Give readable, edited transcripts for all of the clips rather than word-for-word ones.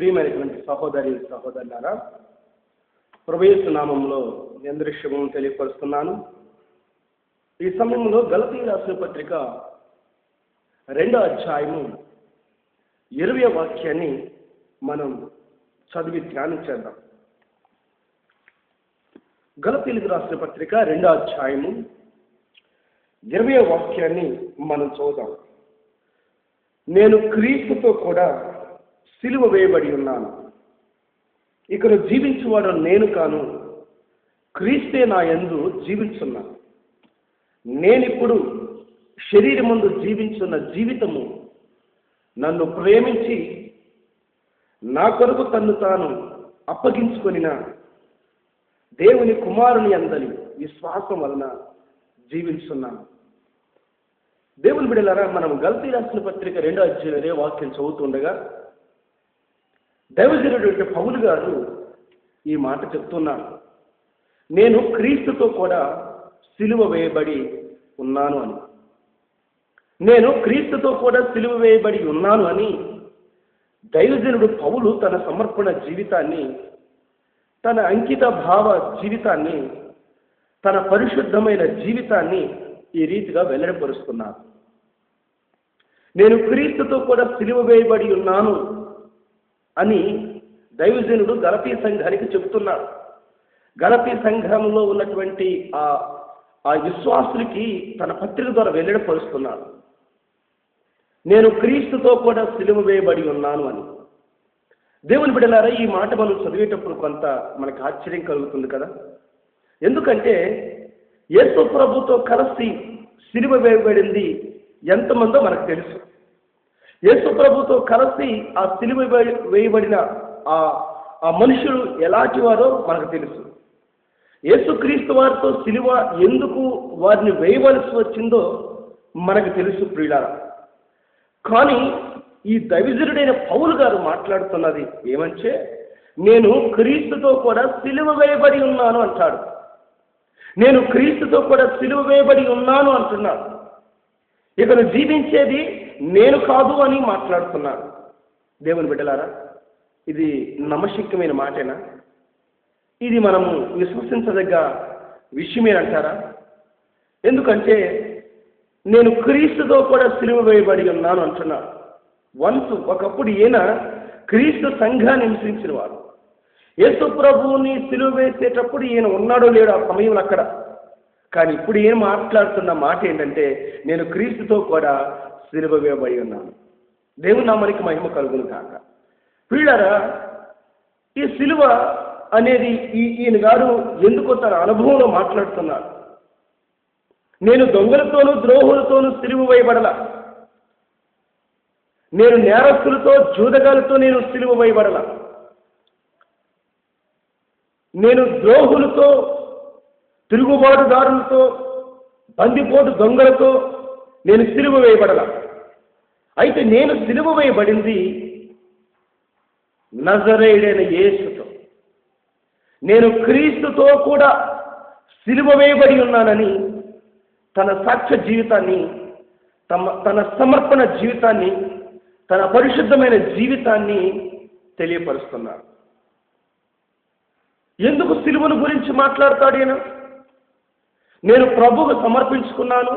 ప్రియమైనటువంటి సహోదరి సహోదరులారా, ప్రభుయేసు నామములో మీ అందరి శుభం తెలియపరుస్తున్నాను. ఈ సమయంలో గలతీ రాసిన పత్రిక 2వ అధ్యాయము 20వ వాక్యాన్ని మనం చదివి ధ్యానించేద్దాం. గలతీలకు రాసిన పత్రిక 2వ అధ్యాయము 20వ వాక్యాన్ని మనం చూద్దాం. నేను క్రీస్తుతో కూడా సిలువ వేయబడి ఉన్నాను. ఇక్కడ జీవించువాడు నేను కాను, క్రీస్తే నా యందు జీవించున్నాను. నేనిప్పుడు శరీరమందు జీవించున్న జీవితము నన్ను ప్రేమించి నా కొరకు తన్ను తాను అప్పగించుకొనిన దేవుని కుమారుని అందలి విశ్వాసం వలన జీవించున్నాను. దేవుని బిడ్డలారా, మనం గలతీ రాసిన పత్రిక 2వ అధ్యాయం వాక్యం చదువుతుండగా దైవజనుడు పౌలు గారు ఈ మాట చెప్తున్నారు. నేను క్రీస్తుతో కూడా సిలువ వేయబడి ఉన్నాను అని. నేను క్రీస్తుతో కూడా సిలువ వేయబడి ఉన్నాను అని దైవజనుడు పౌలు తన సమర్పణ జీవితాన్ని, తన అంకిత భావ జీవితాన్ని, తన పరిశుద్ధమైన జీవితాన్ని ఈ రీతిగా వెల్లడిపరుస్తున్నారు. నేను క్రీస్తుతో కూడా సిలువ వేయబడి ఉన్నాను అని దైవజనుడు గలతీ సంఘానికి చెబుతున్నాడు. గలతీ సంఘంలో ఉన్నటువంటి ఆ విశ్వాసులకి తన పత్రిక ద్వారా వెల్లడిపరుస్తున్నాడు. నేను క్రీస్తుతో కూడా సిలువ వేయబడి ఉన్నాను అని. దేవుని బిడ్డలారా, ఈ మాట మనం చదివేటప్పుడు కొంత మనకు ఆశ్చర్యం కలుగుతుంది కదా. ఎందుకంటే యేసు ప్రభుతో కలిసి సిలువ వేయబడింది ఎంతమందో మనకు తెలుసు. యేసు ప్రభుతో కలిసి ఆ సిలువ వేయబడిన ఆ మనుషులు ఎలాంటి వారో మనకు తెలుసు. యేసుక్రీస్తు వారితో సిలువ ఎందుకు వారిని వేయవలసి వచ్చిందో మనకు తెలుసు ప్రియులారా. కానీ ఈ దైవజనుడైన పౌలు గారు మాట్లాడుతున్నది ఏమంటే, నేను క్రీస్తుతో కూడా సిలువ వేయబడి ఉన్నాను అంటాడు. నేను క్రీస్తుతో కూడా సిలువ వేయబడి ఉన్నాను అంటున్నాడు. ఇతను జీవించేది నేను కాదు అని మాట్లాడుతున్నాడు. దేవుని బిడ్డలారా, ఇది నమ్మశక్యమైన మాటేనా? ఇది మనము విశ్వసించదగ్గ విషయమేనంటారా? ఎందుకంటే నేను క్రీస్తుతో కూడా సిలువ వేయబడి ఉన్నాను అంటున్నాడు. ఒకప్పుడు ఈయన క్రీస్తు సంఘాన్ని హింసించిన వాడు. యేసు ప్రభువుని సిలువ వేసేటప్పుడు ఈయన ఉన్నాడో లేడో ఆ సమయంలో అక్కడ. కానీ ఇప్పుడు ఏం మాట్లాడుతున్న మాట ఏంటంటే, నేను క్రీస్తుతో కూడా సిలువ వేయబడి ఉన్నాను. దేవుని నామానికి మహిమ కలుగును కాక. ప్రియులారా, ఈ సిలువ అనేది ఈయన గారు ఎందుకో తన అనుభవంలో మాట్లాడుతున్నాడు. నేను దొంగలతోనూ ద్రోహులతోనూ సిలువ వేయబడల, నేను నేరస్తులతో జూదగాలతో నేను సిలువ వేయబడల, నేను ద్రోహులతో తిరుగుబాటుదారులతో బందిపోటు దొంగలతో నేను సిలువ వేయబడల. అయితే నేను సిలువ వేయబడింది నజరేయుడైన యేసుతో. నేను క్రీస్తుతో కూడా సిలువ వేయబడి ఉన్నానని తన సాక్ష్య జీవితాన్ని, తన సమర్పణ జీవితాన్ని, తన పరిశుద్ధమైన జీవితాన్ని తెలియపరుస్తున్నాడు. ఎందుకు సిలువను గురించి మాట్లాడతాడు ఈయన? నేను ప్రభువుకు సమర్పించుకున్నాను,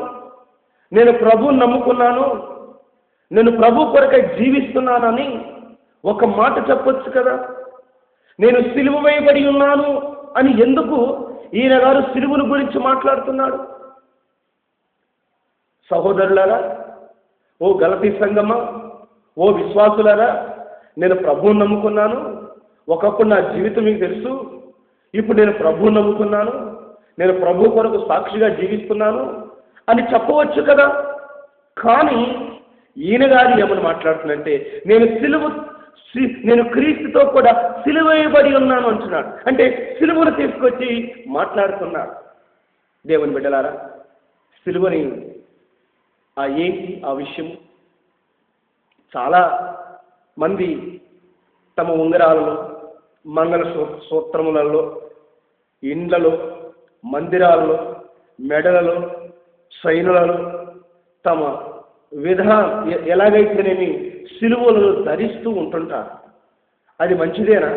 నేను ప్రభువుని నమ్ముకున్నాను, నేను ప్రభు కొరకై జీవిస్తున్నానని ఒక మాట చెప్పొచ్చు కదా. నేను సిలువ వేయబడి ఉన్నాను అని ఎందుకు ఈయన గారు సిలువను గురించి మాట్లాడుతున్నాడు? సహోదరులారా, ఓ గలతీ సంఘమా, ఓ విశ్వాసులారా, నేను ప్రభువుని నమ్ముకున్నాను. ఒకప్పుడు నా జీవితం మీకు తెలుసు. ఇప్పుడు నేను ప్రభువుని నమ్ముకున్నాను, నేను ప్రభు కొరకు సాక్షిగా జీవిస్తున్నాను అని చెప్పవచ్చు కదా. కానీ ఈయన గారు ఏమని మాట్లాడుతుందంటే, నేను క్రీస్తుతో కూడా సిలువ వేయబడి ఉన్నాను అంటున్నాడు. అంటే సిలువను తీసుకొచ్చి మాట్లాడుతున్నాడు. దేవుని బిడ్డలారా, సిలువని ఏంటి ఆ విషయం? చాలా మంది తమ ఉంగరాలలో, మంగళ సూత్రములలో, ఇండ్లలో, మందిరాలలో, మెడలలో, శైనులలో తమ ఎలాగైతేనేమి సిలువలను ధరిస్తూ ఉంటుంటారు. అది మంచిదేనా?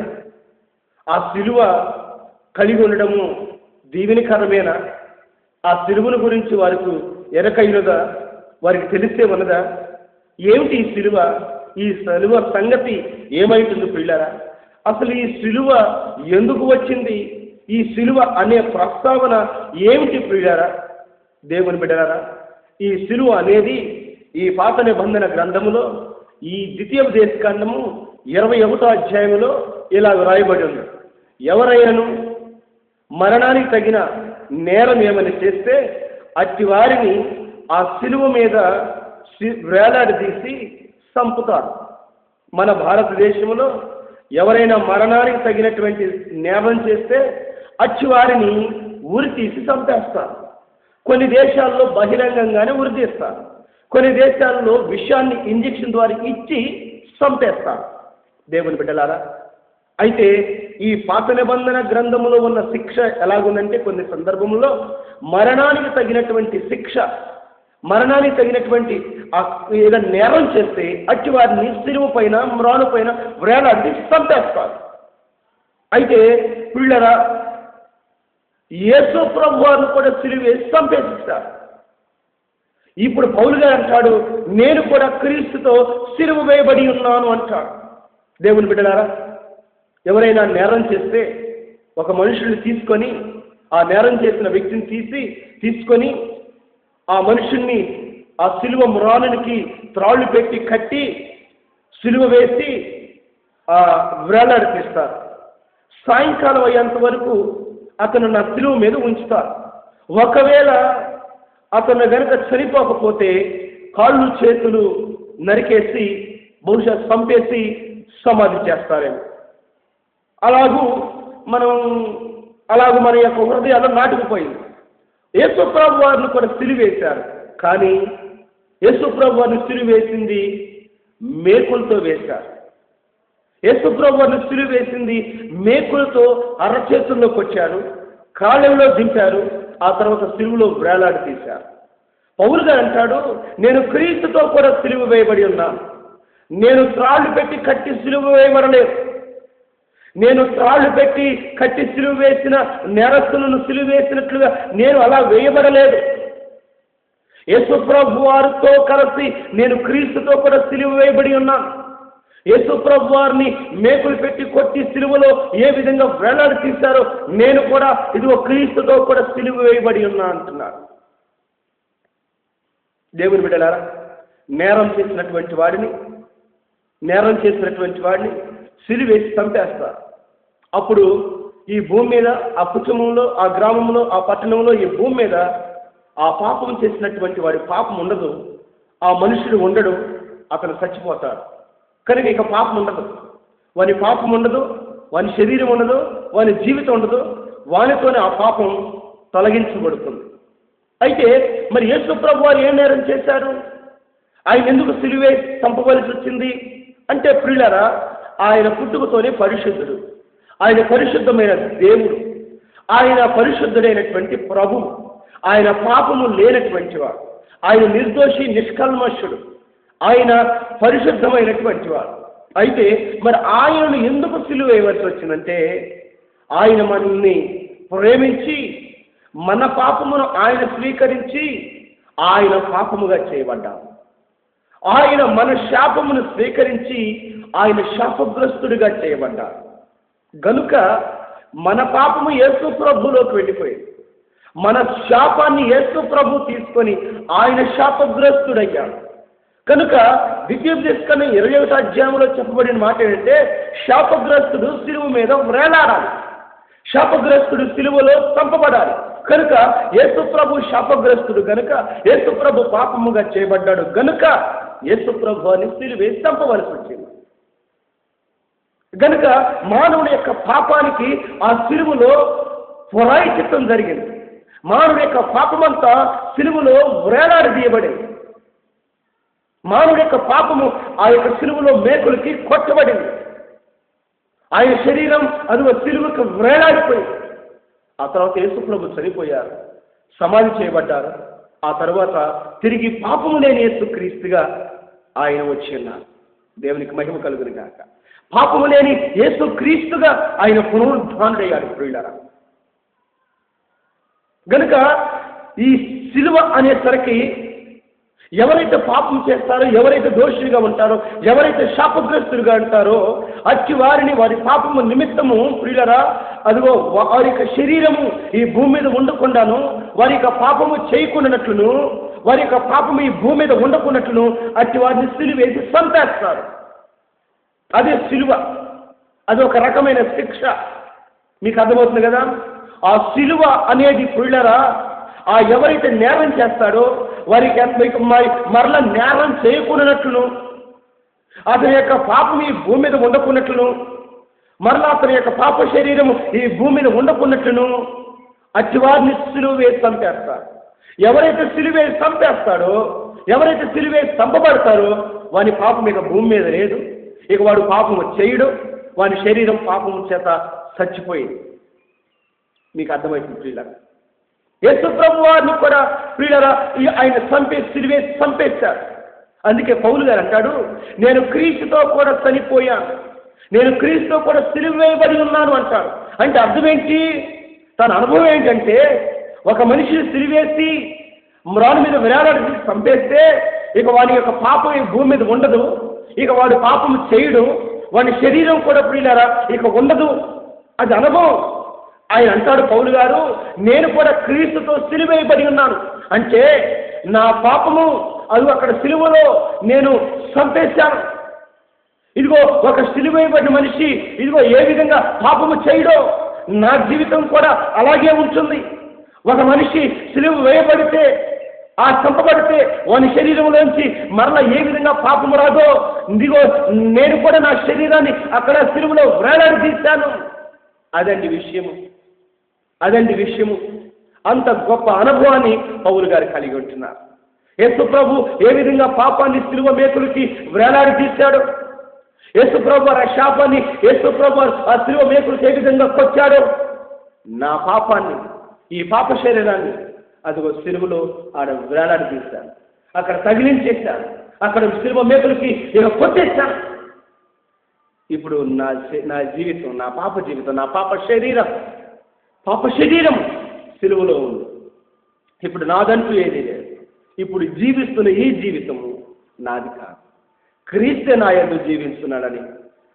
ఆ సిలువ కలిగి ఉండడము దీవెనకరమేనా? ఆ సిలువను గురించి వారికి ఎరకైనదా? వారికి తెలిసే ఉన్నదా? ఏమిటి ఈ సిలువ? ఈ సిలువ సంగతి ఏమైతుంది పిల్లరా? అసలు ఈ సిలువ ఎందుకు వచ్చింది? ఈ సిలువ అనే ప్రస్తావన ఏమిటి పిల్లరా? దేవుని బిడ్డలారా, ఈ సిలువ అనేది ఈ పాత నిబంధన గ్రంథములో ఈ ద్వితీయోపదేశకాండము 21వ అధ్యాయంలో ఇలా వ్రాయబడి ఉంది. ఎవరైనాను మరణానికి తగిన నేరం ఏమని చేస్తే అట్టి వారిని ఆ సిలువ మీద వేలాడదీసి చంపుతారు. మన భారతదేశంలో ఎవరైనా మరణానికి తగినటువంటి నేరం చేస్తే అట్టి వారిని ఉరి తీసి చంపేస్తారు. కొన్ని దేశాల్లో బహిరంగంగానే ఉరి తీస్తారు. కొన్ని దేశాల్లో విషాన్ని ఇంజెక్షన్ ద్వారా ఇచ్చి చంపేస్తారు. దేవుని బిడ్డలారా, అయితే ఈ పాత నిబంధన గ్రంథములో ఉన్న శిక్ష ఎలాగుందంటే కొన్ని సందర్భంలో మరణానికి తగినటువంటి శిక్ష, మరణానికి తగినటువంటి ఏదైనా నేరం చేస్తే అట్టి వారిని సిలువ పైన మ్రాను పైన వేలాడి చంపేస్తారు. అయితే పిల్లరా, యేసు ప్రభు వారిని కూడా సిలువ వేసి చంపేస్తారు. ఇప్పుడు పౌలు గారు అంటాడు, నేను కూడా క్రీస్తుతో సిలువ వేయబడి ఉన్నాను అంటాడు. దేవుని బిడ్డలారా, ఎవరైనా నేరం చేస్తే ఒక మనుషుల్ని తీసుకొని, ఆ నేరం చేసిన వ్యక్తిని తీసుకొని ఆ మనుషుల్ని ఆ సిలువ మ్రానునికి త్రాళ్ళు పెట్టి కట్టి సిలువ వేసి వేలాడిపిస్తారు. సాయంకాలం అయ్యేంత వరకు అతను నా సిలువ మీద ఉంచుతారు. ఒకవేళ అతను గనక చనిపోకపోతే కాళ్ళు చేతులు నరికేసి బహుశా చంపేసి సమాధి చేస్తారేమో. అలాగూ మన యొక్క హృదయాల్లో నాటుకుపోయింది. యేసు ప్రభు వారిని కూడా సిలువేశారు. కానీ యేసు ప్రభు వారిని సిలువేసింది మేకులతో వేశారు. యేసు ప్రభు వారిని సిలువేసింది మేకులతో అరచేతుల్లోకి వచ్చారు, కాళ్ళలో దింపారు, ఆ తర్వాత సిలువలో వేలాడి తీశారు. పౌలు గారు అంటాడు, నేను క్రీస్తుతో కూడా సిలువ వేయబడి ఉన్నాను. నేను త్రాళ్ళు పెట్టి కట్టి సిలువ వేయబడలేదు. నేను త్రాళ్ళు పెట్టి కట్టి సిలువ వేసిన నేరస్తులను సిలువ వేసినట్లుగా నేను అలా వేయబడలేదు. యేసు ప్రభు వారితో కలిసి నేను క్రీస్తుతో కూడా సిలువ వేయబడి ఉన్నాను. యేసు ప్రభు వారిని మేకులు పెట్టి కొట్టి సిలువలో ఏ విధంగా వేలాడి తీశారో నేను కూడా ఇదిగో క్రీస్తుతో కూడా సిలువ వేయబడి ఉన్నా అంటున్నారు. దేవుని బిడ్డలారా, నేరం చేసినటువంటి వాడిని సిలువేసి చంపేస్తారు. అప్పుడు ఈ భూమి మీద, ఆ కుటుంబంలో, ఆ గ్రామంలో, ఆ పట్టణంలో, ఈ భూమి మీద ఆ పాపం చేసినటువంటి వాడి పాపం ఉండదు, ఆ మనుషుడు ఉండడు, అతను చచ్చిపోతాడు. కనుక ఇక పాపం ఉండదు, వాని పాపం ఉండదు, వాని శరీరం ఉండదు, వాని జీవితం ఉండదు, వానితోనే ఆ పాపం తొలగించబడుతుంది. అయితే మరి యేసు ప్రభు వారు ఏ నేరం చేశారు? ఆయన ఎందుకు సిలువే చంపవలసి వచ్చింది అంటే ప్రియులారా, ఆయన పుట్టుకతోనే పరిశుద్ధుడు, ఆయన పరిశుద్ధమైన దేవుడు, ఆయన పరిశుద్ధుడైనటువంటి ప్రభువు, ఆయన పాపము లేనటువంటి వాడు, ఆయన నిర్దోషి నిష్కల్మషుడు, ఆయన పరిశుద్ధమైనటువంటి వాడు. అయితే మరి ఆయనను ఎందుకు సిలువ వేయవలసి వచ్చిందంటే ఆయన మనల్ని ప్రేమించి మన పాపమును ఆయన స్వీకరించి ఆయన పాపముగా చేయబడ్డాడు. ఆయన మన శాపమును స్వీకరించి ఆయన శాపగ్రస్తుడిగా చేయబడ్డాడు. గనుక మన పాపము యేసు ప్రభులోకి వెళ్ళిపోయింది. మన శాపాన్ని యేసు ప్రభు తీసుకొని ఆయన శాపగ్రస్తుడయ్యాడు. కనుక ద్వితీయోపదేశకాండం 21వ అధ్యాయంలో చెప్పబడిన మాట ఏంటంటే శాపగ్రస్తుడు సిలువ మీద వేలాడాలి, శాపగ్రస్తుడు సిలువలో చంపబడాలి. కనుక యేసు ప్రభు శాపగ్రస్తుడు గనుక యేసు ప్రభు పాపముగా చేయబడ్డాడు గనుక యేసు ప్రభు అని సిలువ చంపవలసి వచ్చింది. గనుక మానవుని యొక్క పాపానికి ఆ సిలువలో ప్రాయశ్చిత్తం జరిగింది. మానవుడి యొక్క పాపమంతా సిలువలో వేలాడదీయబడింది. మానవుడి యొక్క పాపము ఆ యొక్క సిలువలో మేకులకి కొట్టబడింది. ఆయన శరీరం అది సిలువకు వేలాడిపోయింది. ఆ తర్వాత యేసు ప్రభు చనిపోయారు, సమాధి చేయబడ్డారు. ఆ తర్వాత తిరిగి పాపము లేని యేసు క్రీస్తుగా ఆయన వచ్చి ఉన్నారు. దేవునికి మహిమ కలుగును గాక. పాపము లేని యేసు క్రీస్తుగా ఆయన పునరుద్ధానుడయ్యాడు ప్రియులారా. గనుక ఈ సిలువ అనేసరికి ఎవరైతే పాపం చేస్తారో, ఎవరైతే దోషులుగా ఉంటారో, ఎవరైతే శాపగ్రస్తులుగా ఉంటారో అట్టి వారిని వారి పాపము నిమిత్తము ప్రియులారా, అదిగో వారి యొక్క శరీరము ఈ భూమి మీద ఉండకుండాను, వారి యొక్క పాపము చేయకుండానట్లును, వారి యొక్క పాపము ఈ భూమి మీద ఉండకున్నట్లును అట్టి వారిని సిలువేసి చంపేస్తారు. అదే సిలువ. అది ఒక రకమైన శిక్ష. మీకు అర్థమవుతుంది కదా. ఆ సిలువ అనేది ప్రియులారా, ఆ ఎవరైతే నేరం చేస్తాడో వారికి మరలా నేరం చేయకున్నట్లును, అతని యొక్క పాపం ఈ భూమి మీద ఉండకున్నట్లును, మరలా అతని యొక్క పాప శరీరము ఈ భూమి మీద ఉండకున్నట్లును అట్టి వారిని సిలువ వేసి చంపేస్తారు. ఎవరైతే సిలువ వేసి చంపేస్తాడో, ఎవరైతే సిలువ వేసి చంపబడతారో వాని పాపం ఇక భూమి మీద లేదు. ఇక వాడు పాపము చేయడు, వాని శరీరం పాపము చేత చచ్చిపోయింది. మీకు అర్థమవుతుంది ప్రియులారా. యేసు ప్రభు వారిని కూడా ప్రియులారా ఆయన సిలువేసి చంపేశారు. అందుకే పౌలు గారు అంటాడు, నేను క్రీస్తుతో కూడా చనిపోయాను, నేను క్రీస్తుతో కూడా సిలువ వేయబడి ఉన్నాను అంటాడు. అంటే అర్థం ఏంటి? తన అనుభవం ఏంటంటే, ఒక మనిషిని సిలువేసి మ్రాను మీద విరాళాడి చంపేస్తే ఇక వాని యొక్క పాపం ఈ భూమి మీద ఉండదు, ఇక వాడు పాపం చేయడు, వాడి శరీరం కూడా ప్రియులారా ఇక ఉండదు. అది అనుభవం. ఆయన అంటాడు పౌలు గారు, నేను కూడా క్రీస్తుతో సిలువేయబడి ఉన్నాను. అంటే నా పాపము అది అక్కడ సిలువలో నేను చంపేశాను. ఇదిగో ఒక సిలువేయబడిన మనిషి ఇదిగో ఏ విధంగా పాపము చేయడో నా జీవితం కూడా అలాగే ఉంటుంది. ఒక మనిషి సిలువ వేయబడితే, ఆ చంపబడితే వాని శరీరంలోంచి మరలా ఏ విధంగా పాపము రాదో, ఇదిగో నేను కూడా నా శరీరాన్ని అక్కడ సిలువలో వేలాడి తీశాను. అదండి విషయము, అదండి విషయము. అంత గొప్ప అనుభవాన్ని పౌలు గారు కలిగి ఉంటున్నారు. యేసు ప్రభు ఏ విధంగా పాపాన్ని సిలువ మేకులకి వేలాడి తీశాడు, యేసు ప్రభు ఆ శాపాన్ని యేసు ప్రభు ఆ సిలువ మేకులకి ఏ విధంగా కొచ్చాడో, నా పాపాన్ని, ఈ పాప శరీరాన్ని అదిగో సిలువలో ఆడ వేలాడి తీశాను, అక్కడ తగిలించేశాను, అక్కడ సిలువ మేకులకి ఇక కొట్టేశాను. ఇప్పుడు నా జీవితం, నా పాప జీవితం, నా పాప శరీరం సిలువలో ఉంది. ఇప్పుడు నాదంటూ ఏది లేదు. ఇప్పుడు జీవిస్తున్న ఈ జీవితము నాది కాదు, క్రీస్తే నా యందు జీవిస్తున్నాడని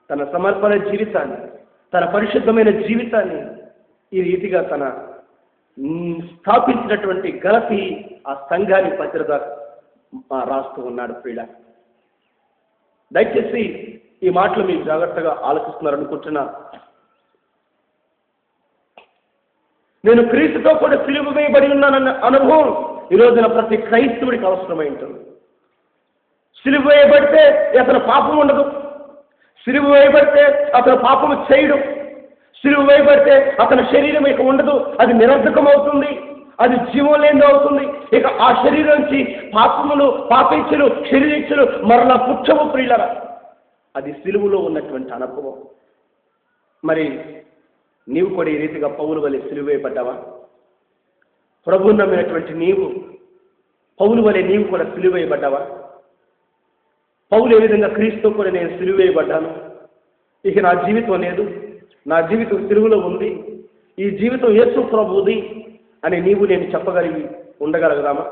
తన సమర్పణ జీవితాన్ని, తన పరిశుద్ధమైన జీవితాన్ని ఈ రీతిగా తన స్థాపించినటువంటి గలతీ ఆ సంఘాన్ని పత్రిక రాస్తూ ఉన్నాడు. ప్రియుల, దయచేసి ఈ మాటలు మీరు జాగ్రత్తగా ఆలోచిస్తున్నారనుకుంటున్నా. నేను క్రీస్తుతో కూడా సిలువ వేయబడి ఉన్నానన్న అనుభవం ఈ రోజున ప్రతి క్రైస్తవుడికి అవసరమై ఉంటుంది. సిలువ వేయబడితే అతను పాపం ఉండదు, సిలువ వేయబడితే అతను పాపము చేయడు, సిలువ వేయబడితే అతని శరీరం ఇక ఉండదు, అది నిరర్ధకం అవుతుంది, అది జీవం లేనిది అవుతుంది. ఇక ఆ శరీరం నుంచి పాపములు, పాపేచ్ఛలు, శరీరేచ్ఛలు మరలా పుచ్చవు ప్రియులరా. అది సిలువలో ఉన్నటువంటి అనుభవం. మరి నీవు కూడా ఈ రీతిగా పౌలు వలె సిలువ వేయబడ్డావా? ప్రభువు నమ్మినటువంటి నీవు పౌలు వలె నీవు కూడా సిలువ వేయబడ్డావా? పౌలు ఏ విధంగా క్రీస్తు కూడా నేను సిలువ వేయబడ్డాను, ఇక నా జీవితం లేదు, నా జీవితం సిలువలో ఉంది, ఈ జీవితం యేసు ప్రభువుది అని నీవు నేను చెప్పగలిగి ఉండగలుగుతామా?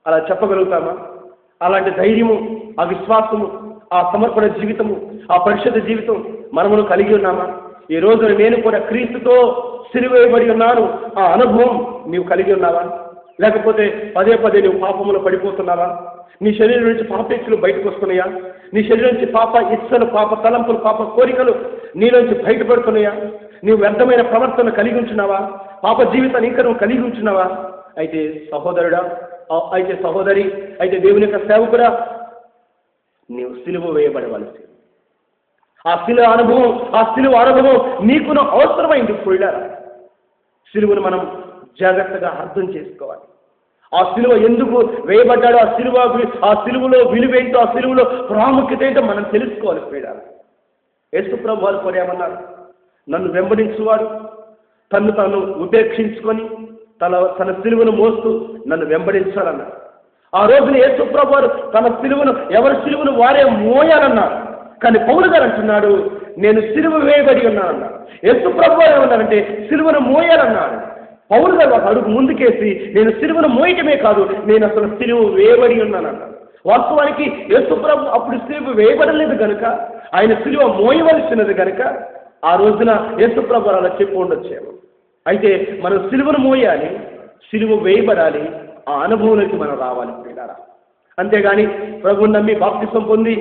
అలా చెప్పగలుగుతామా? అలాంటి ధైర్యము, ఆ విశ్వాసము, ఆ సమర్పణ జీవితము, ఆ పరిశుద్ధ జీవితం మనమును కలిగి ఉన్నామా? ఈ రోజున నేను కూడా క్రీస్తుతో సిలువ వేయబడి ఉన్నాను ఆ అనుభవం నీవు కలిగి ఉన్నావా? లేకపోతే పదే పదే నువ్వు పాపములో పడిపోతున్నావా? నీ శరీరం నుంచి పాపేచ్ఛలు బయటకు వస్తున్నాయా? నీ శరీరం నుంచి పాప ఇచ్చలు, పాప తలంపులు, పాప కోరికలు నీలోంచి బయటపడుతున్నాయా? నీవు వ్యర్థమైన ప్రవర్తన కలిగి ఉంటున్నావా? పాప జీవితాన్ని ఇంకా నువ్వు కలిగి ఉంటున్నావా? అయితే సహోదరుడా, అయితే సహోదరి, అయితే దేవుని యొక్క సేవకుడా, నీవు సిలువ వేయబడవలసి. ఆ సిలువ అనుభవం నీకును అవసరమైంది. ప్రియులారా, సిలువను మనం జాగ్రత్తగా అర్థం చేసుకోవాలి. ఆ సిలువ ఎందుకు వేయబడ్డాడో, ఆ సిలువలో విలువేంటో, ఆ సిలువలో ప్రాముఖ్యత ఏంటో మనం తెలుసుకోవాలి. ప్రియులారా, యేసు ప్రభు వారు కూడా ఏమన్నారు? నన్ను వెంబడించువాడు తను తాను ఉపేక్షించుకొని తన సిలువను మోస్తూ నన్ను వెంబడించాలన్నారు. ఆ రోజున యేసు ప్రభు వారు తన సిలువను, ఎవరి సిలువను వారే మోయాలన్నారు. కానీ పౌలు గారు అంటున్నాడు, నేను సిలువ వేయబడి ఉన్నాను అన్నాడు. యేసు ప్రభువు ఏమన్నారంటే సిలువను మోయాలన్నాడు. పౌలు గారు ఒక అడుగు ముందుకేసి నేను సిలువను మోయటమే కాదు, నేను అసలు సిలువ వేయబడి ఉన్నాను అన్నాడు. వాస్తవానికి యేసు ప్రభు అప్పుడు సిలువ వేయబడలేదు కనుక, ఆయన సిలువ మోయవలసినది కనుక ఆ రోజున యేసు ప్రభు అలా చెప్పి ఉండొచ్చాము. అయితే మనం సిలువను మోయాలి, సిలువ వేయబడాలి, ఆ అనుభవంలోకి మనం రావాలి పిల్లారా. అంతేగాని ప్రభువుని నమ్మి బాప్తిసం పొంది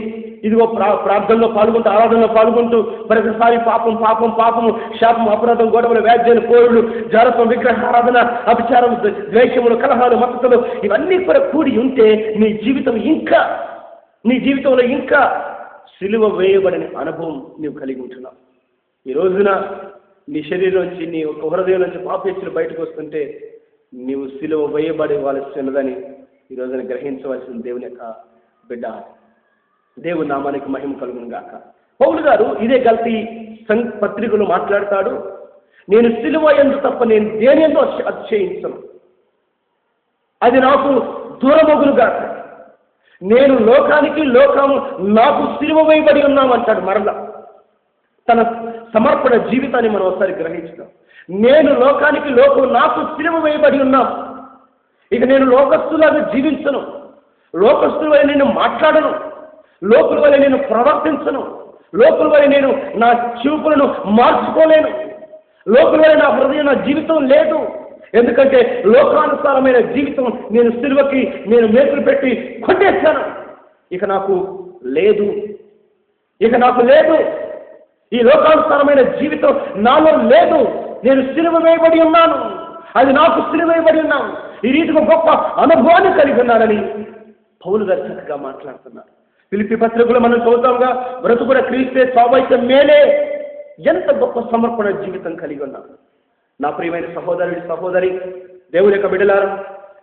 ఇదిగో ప్రార్థనలో పాల్గొంటూ ఆరాధనలో పాల్గొంటూ ప్రతిసారి పాపము శాపం అపరాధం గొడవలు వ్యాధ్యాలు పోరులు జారత్వం విగ్రహారాధన అభిచారం ద్వేషములు కలహాలు మద్దతులు ఇవన్నీ కూడా కూడి ఉంటే నీ జీవితంలో ఇంకా సిలువ వేయబడిన అనుభవం నీవు కలిగి ఉంటున్నావు. ఈ రోజున నీ శరీరం నుంచి నీ ఒక హృదయం నుంచి పాపేచ్చులు బయటకు వస్తుంటే నీవు సిలువ వేయబడవలసినదని ఈ రోజున గ్రహించవలసిన దేవుని యొక్క బిడ్డ. దేవుని నామానికి మహిమ కలుగును గాక. పౌలు గారు ఇదే గల్తీ పత్రికలు మాట్లాడతాడు. నేను సిలువ యందు తప్ప నేను దేని యందు అతిశయించను, అది నాకు దూరమగును గాక. నేను లోకము నాకు సిలువ వేయబడి ఉన్నామంటాడు. మరలా తన సమర్పణ జీవితాన్ని మనం ఒకసారి గ్రహించుతాం. నేను లోకం నాకు సిలువ వేయబడి ఉన్నాం. ఇక నేను లోకస్తులాగా జీవించను, లోకస్తుల వల్ల నేను మాట్లాడను, లోకుల వల్ల నేను ప్రవర్తించను, లోకుల వల్ల నేను నా చూపులను మార్చుకోలేను, లోకుల వల్ల నా హృదయం నా జీవితం లేదు. ఎందుకంటే లోకానుసారమైన జీవితం నేను సిలువకి నేను మేకులు పెట్టి కొట్టేశాను. ఇక నాకు లేదు. ఈ లోకానుసారమైన జీవితం నాలో లేదు. నేను సిలువ వేయబడి ఉన్నాను, అది నాకు సిలువ వేయబడి ఉన్నాను. ఈ రీతిగా గొప్ప అనుభవాన్ని కలిగి ఉన్నానని పౌలు గారు చక్కగా మాట్లాడుతున్నారు. ఫిలిప్పీ పత్రికలో మనం చదువుతాంగా, బ్రతుకుడ క్రీస్తే చావైతే మేలే. ఎంత గొప్ప సమర్పణ జీవితం కలిగి ఉన్నాను. నా ప్రియమైన సహోదరి, దేవుని యొక్క బిడ్డలారా,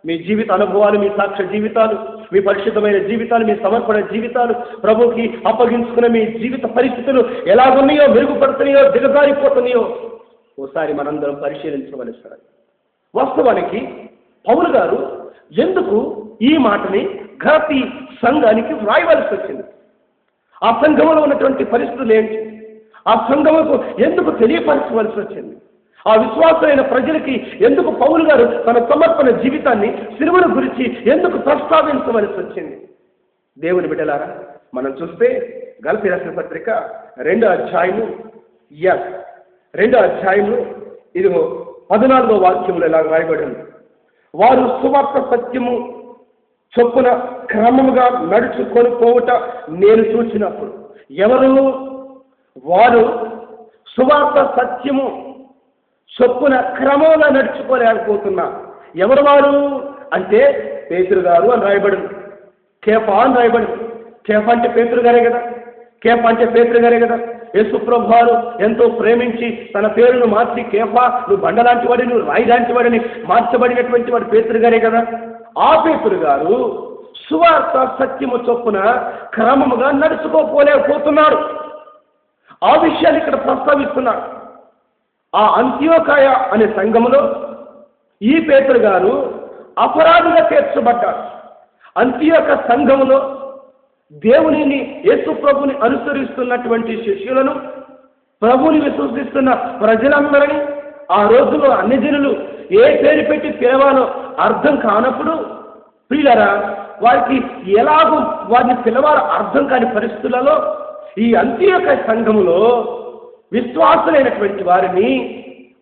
మీ జీవిత అనుభవాలు, మీ సాక్ష్య జీవితాలు, మీ పరిశుద్ధమైన జీవితాలు, మీ సమర్పణ జీవితాలు, ప్రభుకి అప్పగించుకున్న మీ జీవిత పరిస్థితులు ఎలాగున్నాయో, మెరుగుపడుతున్నాయో, దిగజారిపోతున్నాయో ఓసారి మనందరం పరిశీలించవలసి. వాస్తవానికి పౌలు గారు ఎందుకు ఈ మాటని గలతీ సంఘానికి వ్రాయవలసి వచ్చింది? ఆ సంఘంలో ఉన్నటువంటి పరిస్థితులు ఏంటి? ఆ సంఘముకు ఎందుకు తెలియపరచవలసి వచ్చింది? ఆ విశ్వాసమైన ప్రజలకి ఎందుకు పౌలు గారు తన సమర్పణ జీవితాన్ని సిలువను గురించి ఎందుకు ప్రస్తావించవలసి వచ్చింది? దేవుని బిడ్డలారా, మనం చూస్తే గలతీ రాసిన పత్రిక 2వ అధ్యాయము ఇదిగో 14వ వాక్యములు ఇలా రాయబడింది. వారు సువార్త సత్యము చొప్పున క్రమముగా నడుచుకొని పోవుట నేను చూసినప్పుడు. ఎవరు వారు? సువార్త సత్యము చొప్పున క్రమంగా నడుచుకోలేకపోతున్నారు. ఎవరు వారు అంటే పేతురు గారు అని రాయబడింది, కేఫా అని రాయబడింది. కేఫా అంటే పేతురు గారే కదా. యేసు ప్రభువు వారు ఎంతో ప్రేమించి తన పేరును మార్చి కేఫా, నువ్వు బండలాంటి వాడిని, నువ్వు రాయి లాంటి వాడిని మార్చబడినటువంటి వాడు పేతురు గారే కదా. ఆ పేతురు గారు సువార్త సత్యము చొప్పున క్రమముగా నడుచుకోలేకపోతున్నారు. ఆ విషయాన్ని ఇక్కడ ప్రస్తావిస్తున్నారు. ఆ అంత్యోకాయ అనే సంఘములో ఈ పేతురు గారు అపరాధిగా తీర్చబడ్డారు. అంత్యోక సంఘములో దేవునిని, యేసు ప్రభుని అనుసరిస్తున్నటువంటి శిష్యులను, ప్రభుని విశ్వసిస్తున్న ప్రజలందరినీ ఆ రోజుల్లో అన్ని జనులు ఏ పేరు పెట్టి పిలవాలో అర్థం కానప్పుడు, ప్రియులారా, వారికి ఎలాగో వారిని పిలవాలో అర్థం కాని పరిస్థితులలో ఈ అంత్యోక సంఘములో విశ్వాసులైనటువంటి వారిని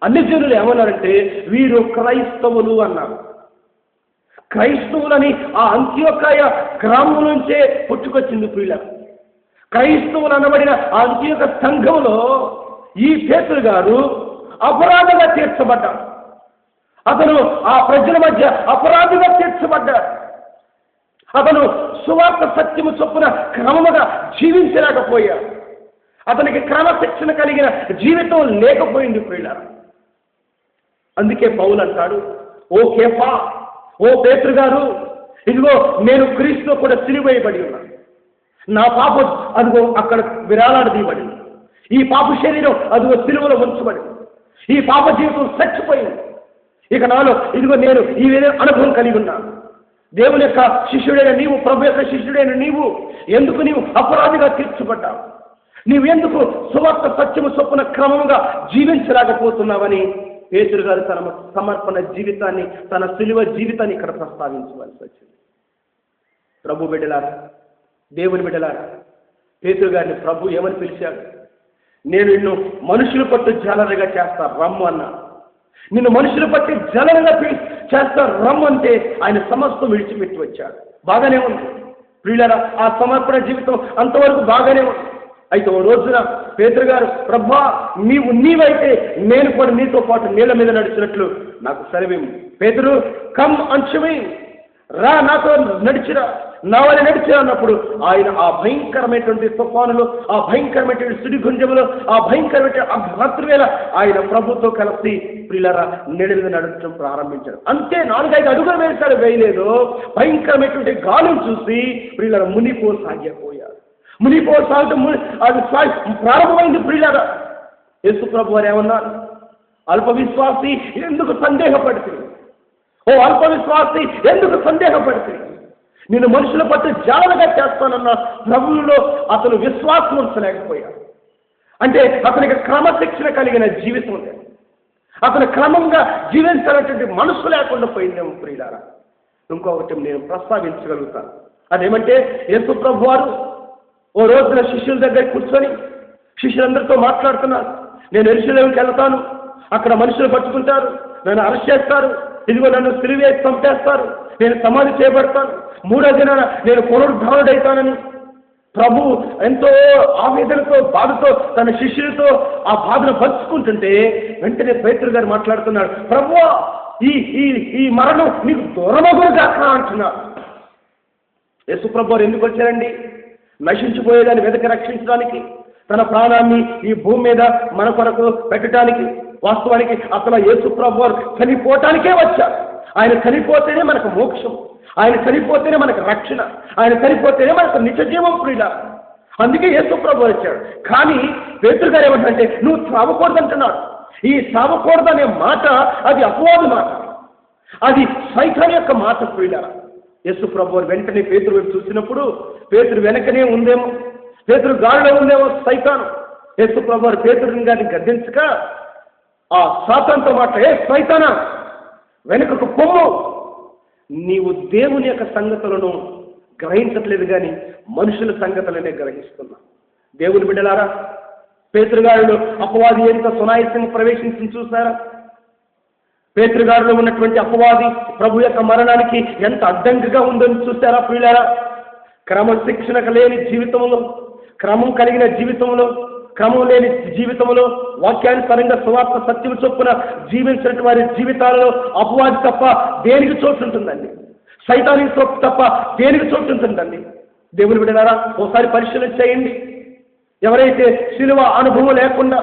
అన్ని జనులు ఏమన్నారంటే వీరు క్రైస్తవులు అన్నారు. క్రైస్తవులని ఆ అంత్యోకాయ గ్రామం నుంచే పుట్టుకొచ్చింది ప్రియుల. క్రైస్తవులు అనబడిన ఆ అంత్యోక సంఘంలో ఈ పేతురు గారు అపరాధిగా తీర్చబడ్డాడు. అతను ఆ ప్రజల మధ్య అపరాధిగా తీర్చబడ్డాడు. అతను సువార్త సత్యము చొప్పున క్రమముగా జీవించలేకపోయాడు. అతనికి క్రమశిక్షణ కలిగిన జీవితం లేకపోయింది ప్రియుల. అందుకే పౌలు అంటాడు, ఓ కేఫా, ఓ పేతురు గారు, ఇదిగో నేను క్రీస్తుతో కూడా సిలువ వేయబడి ఉన్నాను. నా పాప అదిగో అక్కడ విరాలాడదీయబడింది. ఈ పాప శరీరం అదిగో సిలువలో ఉంచబడింది. ఈ పాప జీవితం చచ్చిపోయింది. ఇక నాలో ఇదిగో నేను ఈ అనుభవం కలిగి ఉన్నాను. దేవుని యొక్క శిష్యుడైన నీవు, ప్రభు యొక్క శిష్యుడైన నీవు ఎందుకు నీవు అపరాధిగా తీర్చబడ్డావు? నీవెందుకు సువార్త సత్యము చొప్పున క్రమముగా జీవించలేకపోతున్నావని పేతురు గారు తన సమర్పణ జీవితాన్ని, తన సిలువ జీవితాన్ని ఇక్కడ ప్రస్తావించవలసి వచ్చింది. ప్రభు బిడ్డలారా, దేవుని బిడ్డలారా, పేతురు గారిని ప్రభు ఏమని పిలిచాడు? నేను నిన్ను మనుషులు పట్టు జాలరుగా చేస్తా రమ్ము అన్నా. నిన్ను మనుషులు పట్టి జాలరుగా చేస్తా రమ్ము అంటే ఆయన సమస్తం విడిచిపెట్టి వచ్చాడు. బాగానే ఉంది ప్రియులారా, ఆ సమర్పణ జీవితం అంతవరకు బాగానే ఉంది. అయితే ఓ రోజున పేతురు గారు, ప్రభా నీవైతే నేను కూడా నీతో పాటు నీళ్ళ మీద నడిచినట్లు నాకు సెలవిమ్ము. పేతురు, కమ్ అంచుమి, రా నాతో నడిచిరా, నా వల్ల నడిచిరా అన్నప్పుడు ఆయన ఆ భయంకరమైనటువంటి తుఫానులో, ఆ భయంకరమైనటువంటి సుడిగుంజములో, ఆ భయంకరమైన రాత్రివేళ ఆయన ప్రభుతో కలిసి ప్రియులారా నీళ్ళ మీద నడచడం ప్రారంభించాడు. అంతే 4-5 అడుగులు వేశాడు, వేయలేదు. భయంకరమైనటువంటి గాలిని చూసి ప్రియులారా మునిపోసాగిపోయాడు. మునిపోసాగటం అది ప్రారంభమైంది. ప్రియులారా, యేసు ప్రభు వారు ఏమన్నారు? అల్ప విశ్వాసి ఎందుకు సందేహపడుతుంది? ఓ అల్ప విశ్వాసి ఎందుకు సందేహపడుతుంది? నేను మనుషుల పట్టు జాలగా చేస్తానన్న ప్రభువులో అతను విశ్వాసం ఉంచలేకపోయాడు. అంటే అతనికి క్రమశిక్షణ కలిగిన జీవితం ఉంది. అతను క్రమంగా జీవించాలనేటువంటి మనసు లేకుండా పోయిందేమో ప్రియులారా. ఇంకొకటి నేను ప్రస్తావించగలుగుతాను. అదేమంటే యేసు ప్రభు వారు ఓ రోజున శిష్యుల దగ్గర కూర్చొని శిష్యులందరితో మాట్లాడుతున్నారు. నేను యెరూషలేముకి వెళ్తాను, అక్కడ మనుషులు పట్టుకుంటారు, నన్ను అరెస్ట్ చేస్తారు, ఇదిగో నన్ను సిలువేసి చంపేస్తారు, నేను సమాధి చేయబడతాను, 3వ దినాన నేను పునరుద్ధానుడైతానని ప్రభు ఎంతో ఆవేదనతో, బాధతో తన శిష్యులతో ఆ బాధను పంచుకుంటుంటే వెంటనే పేతురు గారు మాట్లాడుతున్నాడు, ప్రభువా ఈ మరణం నీకు దూరమగునుగా అంటున్నాడు. యేసు ప్రభు వారు ఎందుకు వచ్చారండి? నశించిపోయేదాన్ని వెతక రక్షించడానికి, తన ప్రాణాన్ని ఈ భూమి మీద మన కొరకు పెట్టడానికి. వాస్తవానికి అసలు యేసు ప్రభు వారు చనిపోవటానికే వచ్చారు. ఆయన చనిపోతేనే మనకు మోక్షం, ఆయన చనిపోతేనే మనకు రక్షణ, ఆయన చనిపోతేనే మనకు నిత్య జీవం ప్రియుల. అందుకే యేసు ప్రభు వచ్చాడు. కానీ పేతురు గారు ఏమంటే నువ్వు చావకూడదంటున్నాడు. ఈ చావకూడదనే మాట అది అపవాదు మాట, అది సైతాన్ యొక్క మాట ప్రియుల. యేసు ప్రభు వారు వెంటనే పేతురు వైపు చూసినప్పుడు పేతురు వెనకనే ఉందేమో, పేతురు గాలిలో ఉందేమో సైతాను. యేసు ప్రభు వారు పేతురుని గారిని గద్దించక ఆ సాతానుతో మాట, ఏ సైతానా వెనుకకు పొమ్ము, నీవు దేవుని యొక్క సంగతులను గ్రహించట్లేదు కానీ మనుషుల సంగతులనే గ్రహిస్తున్నా. దేవుని బిడ్డలారా, పేతురుగారులో అపవాది ఎంత సునాయాసంగా ప్రవేశించి చూసారా? పేతురుగారులో ఉన్నటువంటి అపవాది ప్రభు యొక్క మరణానికి ఎంత అడ్డంకిగా ఉందని చూసారా ప్రియులారా? క్రమశిక్షణ లేని జీవితంలో, క్రమం కలిగిన జీవితంలో, క్రమం లేని జీవితంలో, వాక్యానుసారంగా సువార్త సత్యం చొప్పున జీవించిన వారి జీవితాలలో అపవాది తప్ప దేనికి చోటు ఉంటుందండి? సైతానికి తప్ప దేనికి చోటు ఉంటుందండి? దేవుని బిడ్డలారా, ఒకసారి పరిశీలన చేయండి. ఎవరైతే శిలువ అనుభవం లేకుండా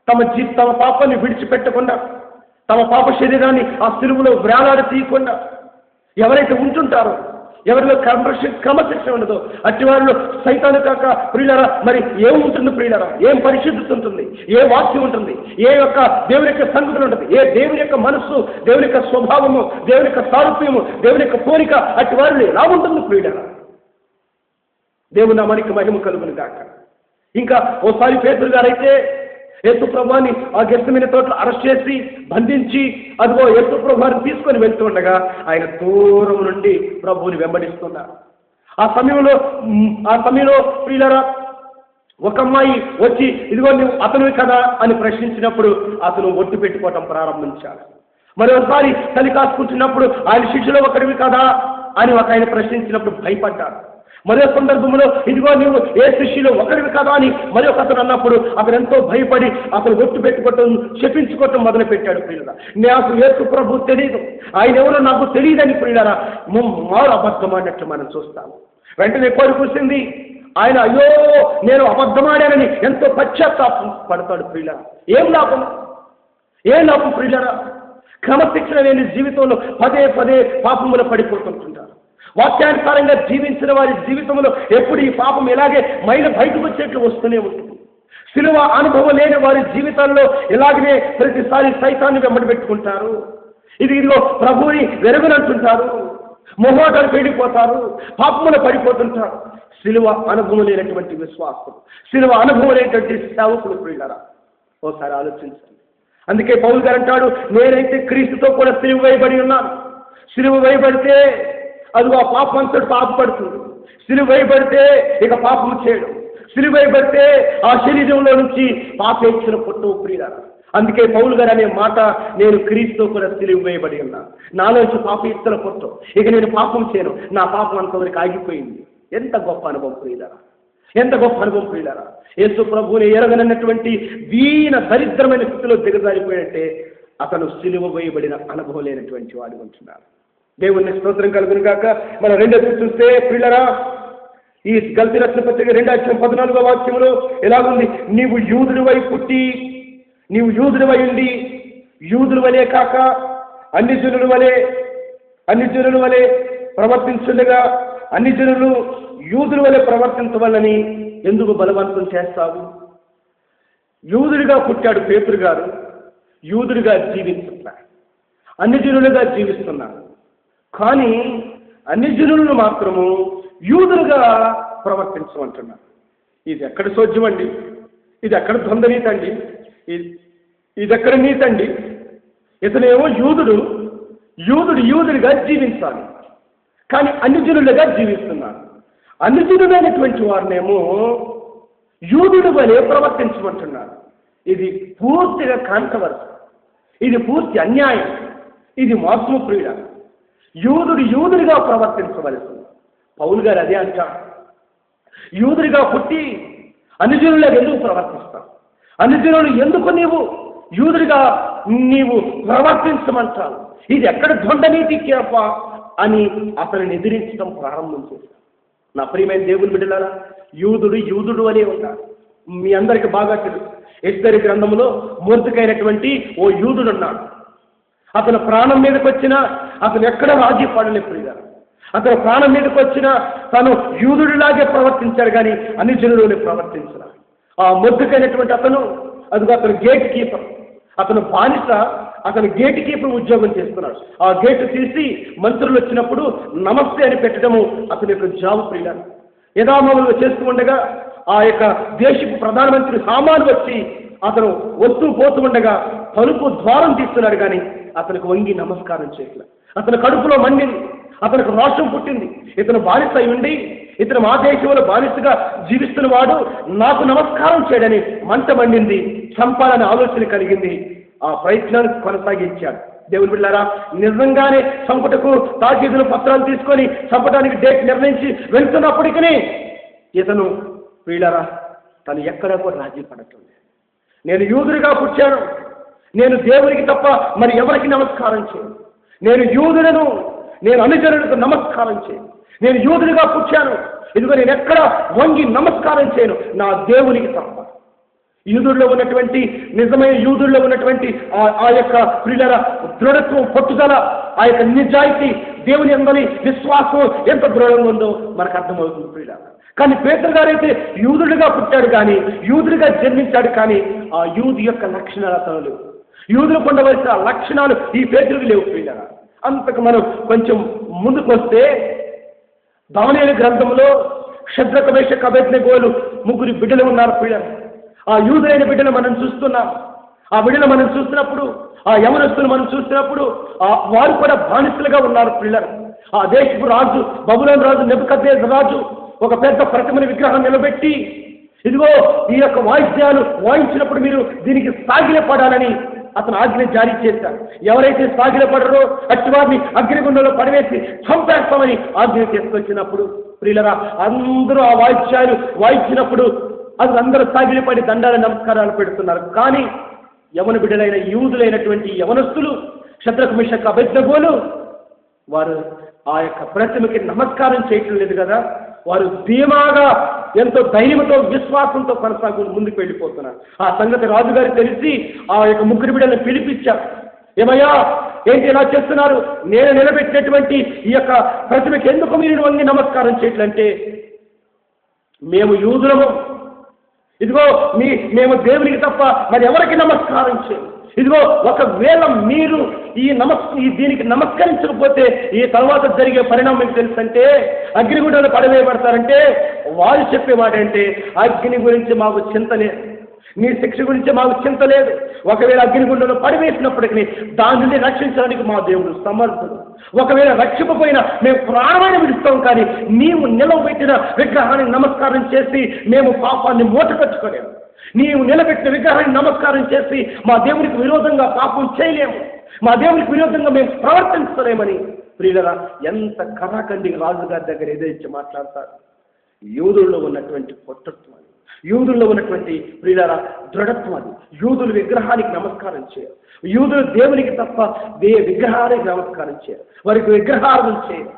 తమ పాపాన్ని విడిచిపెట్టకుండా, తమ పాప శరీరాన్ని ఆ శిలువలో వేలాడ తీయకుండా ఎవరైతే ఉంటుంటారో, ఎవరిలో క్రమశిక్షణ ఉండదో అట్టి వారిలో సైతాను కాక ప్రియులరా మరి ఏముంటుంది ప్రియులరా? ఏం పరిశుద్ధత ఉంటుంది? ఏ వాక్యం ఉంటుంది? ఏ యొక్క దేవుని యొక్క సంగతులు ఉంటుంది? ఏ దేవుని యొక్క మనస్సు, దేవుని యొక్క స్వభావము, దేవుని యొక్క సారూప్యము, దేవుని యొక్క కోరిక అట్టి వారిలో ఎలా ఉంటుంది ప్రియులరా? దేవుని నామానికి మహిమ కలుగును గాక. ఇంకా ఓసారి పేతురు గారైతే యేసు ప్రభువాన్ని ఆ గెత్సేమనే తోటలో అరెస్ట్ చేసి బంధించి అదిగో యేసు ప్రభువాన్ని తీసుకొని వెళ్తుండగా ఆయన దూరం నుండి ప్రభువుని వెంబడిస్తున్నారు. ఆ సమయంలో ప్రియులారా ఒక అమ్మాయి వచ్చి ఇదిగో నువ్వు అతనివి కదా అని ప్రశ్నించినప్పుడు అతను ఒట్టు పెట్టుకోవటం ప్రారంభించాడు. మరోసారి తల్లి కాసుకుంటున్నప్పుడు ఆయన శిష్యులో ఒకరివి కదా అని ఒక ఆయన ప్రశ్నించినప్పుడు భయపడ్డాడు. మరో సందర్భంలో ఇదిగో నువ్వు ఏ శిష్యులు ఒకరివి కదా అని మరి ఒక అతను అన్నప్పుడు అతను ఎంతో భయపడి అతను ఒట్టు పెట్టుకోవటం, శపించుకోవటం మొదలు పెట్టాడు. ప్రియులరా, నాకు యేసు ప్రభు తెలియదు, ఆయన ఎవరో నాకు తెలియదని ప్రియులరా మారు అబద్ధమాడినట్లు మనం చూస్తాము. వెంటనే కోరుకొచ్చింది ఆయన, అయ్యో నేను అబద్ధమాడానని ఎంతో పశ్చాత్తాపం పడతాడు. ప్రియులరా, ఏం లాభం ప్రియులరా? క్రమశిక్షణ లేని జీవితంలో పదే పాపములు పడిపోతుంటారు. వాక్యానుసారంగా జీవించిన వారి జీవితంలో ఎప్పుడు ఈ పాపం ఇలాగే మైలు బయటకు వచ్చేట్లు వస్తూనే ఉంటుంది. శిలువ అనుభవం లేని వారి జీవితాల్లో ఇలాగనే ప్రతిసారి సైతాన్ని వెంబడి పెట్టుకుంటారు. ఇదిగో ప్రభువుని వెరుగునంటుంటారు. మొహోటాలు పెడిపోతారు, పాపములు పడిపోతుంటారు. సిలువ అనుభవం లేనటువంటి విశ్వాసం, సిలువ అనుభవం లేనటువంటి సేవకులు ప్రియులారా, ఒకసారి ఆలోచించండి. అందుకే పౌలు గారు అంటాడు, నేనైతే క్రీస్తుతో కూడా సిలువ వేయబడి ఉన్నాను. సిలువ వేయబడితే అదిగో ఆ పాపం అంతటి పాపపడుతుంది. సిలువ వేయబడితే ఇక పాపము చేయడం, సిలువ వేయబడితే ఆ శరీరంలో నుంచి పాపేచ్చిన పుట్టు ప్రియులారా. అందుకే పౌలు గారు అనే మాట, నేను క్రీస్తుతో కూడా సిలువ వేయబడి ఉన్నాను, నాలోంచి పాప ఇత్తల పుట్టు, ఇక నేను పాపం చేయను, నా పాపం అంతవరకు ఆగిపోయింది. ఎంత గొప్ప అనుభవం ప్రియులారా, ఎంత గొప్ప అనుభవం ప్రియులారా. యేసు ప్రభువుని ఎరగనన్నటువంటి వీణ దరిద్రమైన స్థితిలో దిగజారిపోయాడంటే అతను సిలువ వేయబడిన అనుభవం లేనటువంటి వాడు ఉంటున్నాడు. దేవుని స్తోత్రం కలుగును గాక. మన రెండోది చూస్తే ప్రియులారా, ఈ గల్తీ రచన పత్రిక 2:14 వాక్యంలో ఎలాగుంది, నీవు యూదుడివై పుట్టి, నీవు యూదుడివై ఉండి, యూదుల వలే కాక అన్ని జనుల వలె ప్రవర్తించుండగా అన్ని జనులు యూదుల వలె ప్రవర్తించవాలని ఎందుకు బలవంతం చేస్తావు? యూదుడిగా పుట్టాడు పేతురు గారు, యూదుడిగా జీవిస్తున్నారు, అన్ని జనులుగా జీవిస్తున్నారు. కానీ అన్ని జనులను మాత్రము యూదులుగా ప్రవర్తించమంటున్నారు. ఇది ఎక్కడ సోజ్యం అండి? ఇది ఎక్కడ ద్వంద్వ నీతి అండి? ఇది ఎక్కడ నీతి అండి? ఇతనేమో యూదుడిగా జీవించాలి, కానీ అన్ని జనులుగా జీవిస్తున్నారు. అన్ని జనులైనటువంటి వారినేమో యూదుడు వలె ప్రవర్తించమంటున్నారు. ఇది పూర్తిగా కాంట్రవర్సీ, ఇది పూర్తి అన్యాయం, ఇది మోసము ప్రియుడ. యూదుడిగా ప్రవర్తించవలసింది. పౌలు గారు అదే అంటారు, యూదుడిగా పుట్టి అన్ని జనులకు ఎందుకు ప్రవర్తిస్తావు? అన్ని జనులు ఎందుకు యూదుడిగా నీవు ప్రవర్తించమంటావు? ఇది ఎక్కడ దొండ నీతి కేప అని అతనిని ఎదిరించడం ప్రారంభం చేశారు. నా ప్రియమైన దేవుని బిడ్డలారా, యూదుడు అనే ఉంటారు. మీ అందరికి బాగా తెలుసు, ఎస్తేరు గ్రంథంలో మొర్దుకైనటువంటి ఓ యూదుడు ఉన్నాడు. అతను ప్రాణం మీదకి వచ్చినా అతను ఎక్కడ రాజీ పడలేదు ప్రియులారా. అతను ప్రాణం మీదకి వచ్చినా తను యూదుడిలాగే ప్రవర్తించాడు, కానీ అన్ని జనులని ప్రవర్తించారు. ఆ మొర్దుకైనటువంటి అతను గేట్ కీపర్, అతను బానిస, అతను గేట్ కీపర్ ఉద్యోగం చేస్తున్నాడు. ఆ గేటు తీసి మంత్రులు వచ్చినప్పుడు నమస్తే అని పెట్టడము అతని యొక్క జాబ్ ప్రియులారా. యథామాములుగా చేస్తూ ఉండగా ఆ యొక్క దేశపు ప్రధానమంత్రి హామాను వచ్చి అతను వస్తూ పోతూ ఉండగా తలుపు ద్వారం తీస్తున్నాడు, కానీ అతనికి వంగి నమస్కారం చేయట్లేదు. అతని కడుపులో మండింది, అతనికి రోషం పుట్టింది. ఇతను బానిస అయి ఉండి, ఇతను మా దేశంలో బానిసగా జీవిస్తున్న వాడు నాకు నమస్కారం చేయడని మంట మండింది, చంపాలని ఆలోచన కలిగింది. ఆ ప్రయత్నాన్ని కొనసాగించాడు. దేవుని బిడ్డలారా, నిజంగానే చంపుటకు తాకీదులు పత్రాలు తీసుకొని చంపడానికి డేట్ నిర్ణయించి వెళ్తున్నప్పటికీ ఇతను వీళ్ళరా తను ఎక్కడా కూడా రాజీ పడట్లేదు. నేను యూదుడిగా పుట్టాను, నేను దేవునికి తప్ప మరి ఎవరికి నమస్కారం చేయను, నేను యూదులను, నేను అనుచరులకు నమస్కారం చేయను, నేను యూదుడిగా పుట్టాను, ఇదిగో నేను ఎక్కడ వంగి నమస్కారం చేయను నా దేవునికి తప్ప. యూదుల్లో ఉన్నటువంటి నిజమైన యూదుల్లో ఉన్నటువంటి ఆ యొక్క ప్రియుల దృఢత్వం, పట్టుదల, ఆ యొక్క నిజాయితీ, దేవుని అందరి విశ్వాసం ఎంత దృఢంగా ఉందో మనకు అర్థమవుతుంది ప్రియుల. కానీ పేతురు గారైతే యూదుడిగా పుట్టాడు, కానీ యూదుడిగా జన్మించాడు, కానీ ఆ యూదు యొక్క లక్షణాలు అతను లేవు. యూదులకు ఉండవలసిన లక్షణాలు ఈ పేతురుకు లేవు ప్రియుల. అంతకు మనం కొంచెం ముందుకు వస్తే దానియేలు గ్రంథంలో షద్రక మేషక అబేద్నెగోలు ముగ్గురు బిడ్డలు ఉన్నారు ప్రియుల. ఆ యూదులైన బిడ్డలు మనం చూస్తున్నాం. ఆ బిడ్డలు మనం చూస్తున్నప్పుడు, ఆ యవనస్తులు మనం చూస్తున్నప్పుడు వారు కూడా బానిసలుగా ఉన్నారు పిల్లలు. ఆ దేశపు రాజు బబులోను రాజు నెబుకద్నెజరు రాజు ఒక పెద్ద ప్రతిమని విగ్రహం నిలబెట్టి, ఇదిగో ఈ యొక్క వాయిద్యాలు వాయించినప్పుడు మీరు దీనికి సాగిలపడాలని అతను ఆజ్ఞ జారీ చేశారు. ఎవరైతే సాగిలపడరో అట్టి వారిని అగ్నిగుండంలో పడవేసి చంపేస్తామని ఆజ్ఞ తీసుకొచ్చినప్పుడు ప్రియులరా అందరూ ఆ వాయిద్యాలు వాయించినప్పుడు అది అందరూ సాగిలపడి దండాల నమస్కారాలు పెడుతున్నారు. కానీ యవన బిడ్డలైన యూదులైనటువంటి యవనస్తులు షద్రక మేషక అబేద్నెగోలు వారు ఆ యొక్క ప్రతిమకి నమస్కారం చేయటం లేదు కదా. వారు ధీమాగా ఎంతో ధైర్యంతో విశ్వాసంతో ముందుకు వెళ్ళిపోతున్నారు. ఆ సంగతి రాజుగారికి తెలిసి ఆ యొక్క ముగ్గురు బిడ్డలను పిలిపించారు. ఏమయ్యా, ఏంటి ఇలా చేస్తున్నారు? నేను నిలబెట్టినటువంటి ఈ యొక్క ప్రతిమకి ఎందుకు మీరు వంగి నమస్కారం చేయట్లంటే, మేము యూదులము, ఇదిగో మేము దేవునికి తప్ప మరి ఎవరికి నమస్కారం చేయము. ఇదిగో ఒకవేళ మీరు ఈ దీనికి నమస్కరించకపోతే ఈ తర్వాత జరిగే పరిణామం మీకు తెలుసంటే అగ్నిగుండంలో పడవేయబడతారంటే వాళ్ళు చెప్పే మాట అంటే అగ్ని గురించి మాకు చింత లేదు, నీ శిక్ష గురించి మాకు చింత లేదు. ఒకవేళ అగ్నిగుండంలో పడివేసినప్పటికీ దాని నుండి రక్షించడానికి మా దేవుడు సమర్థుడు. ఒకవేళ రక్షింపపోయినా మేము ప్రాణమైన విడుస్తాం, కానీ నీవు నిలవబెట్టిన విగ్రహానికి నమస్కారం చేసి మేము పాపాన్ని మూటకట్టుకోలేము. నీవు నిలబెట్టిన విగ్రహాన్ని నమస్కారం చేసి మా దేవునికి విరోధంగా పాపం చేయలేము, మా దేవునికి విరోధంగా మేము ప్రవర్తించలేమని ప్రియులరా ఎంత కరాఖండి రాజుగారి దగ్గర ఎదురించి మాట్లాడతారు. యూదుల్లో ఉన్నటువంటి పొట్టత్వం, యూదుల్లో ఉన్నటువంటి ప్రియులరా దృఢత్వం, యూదులు విగ్రహానికి నమస్కారం చేయరు, యూదులు దేవునికి తప్ప విగ్రహానికి నమస్కారం చేయరు, వారికి విగ్రహారాధన చేయరు.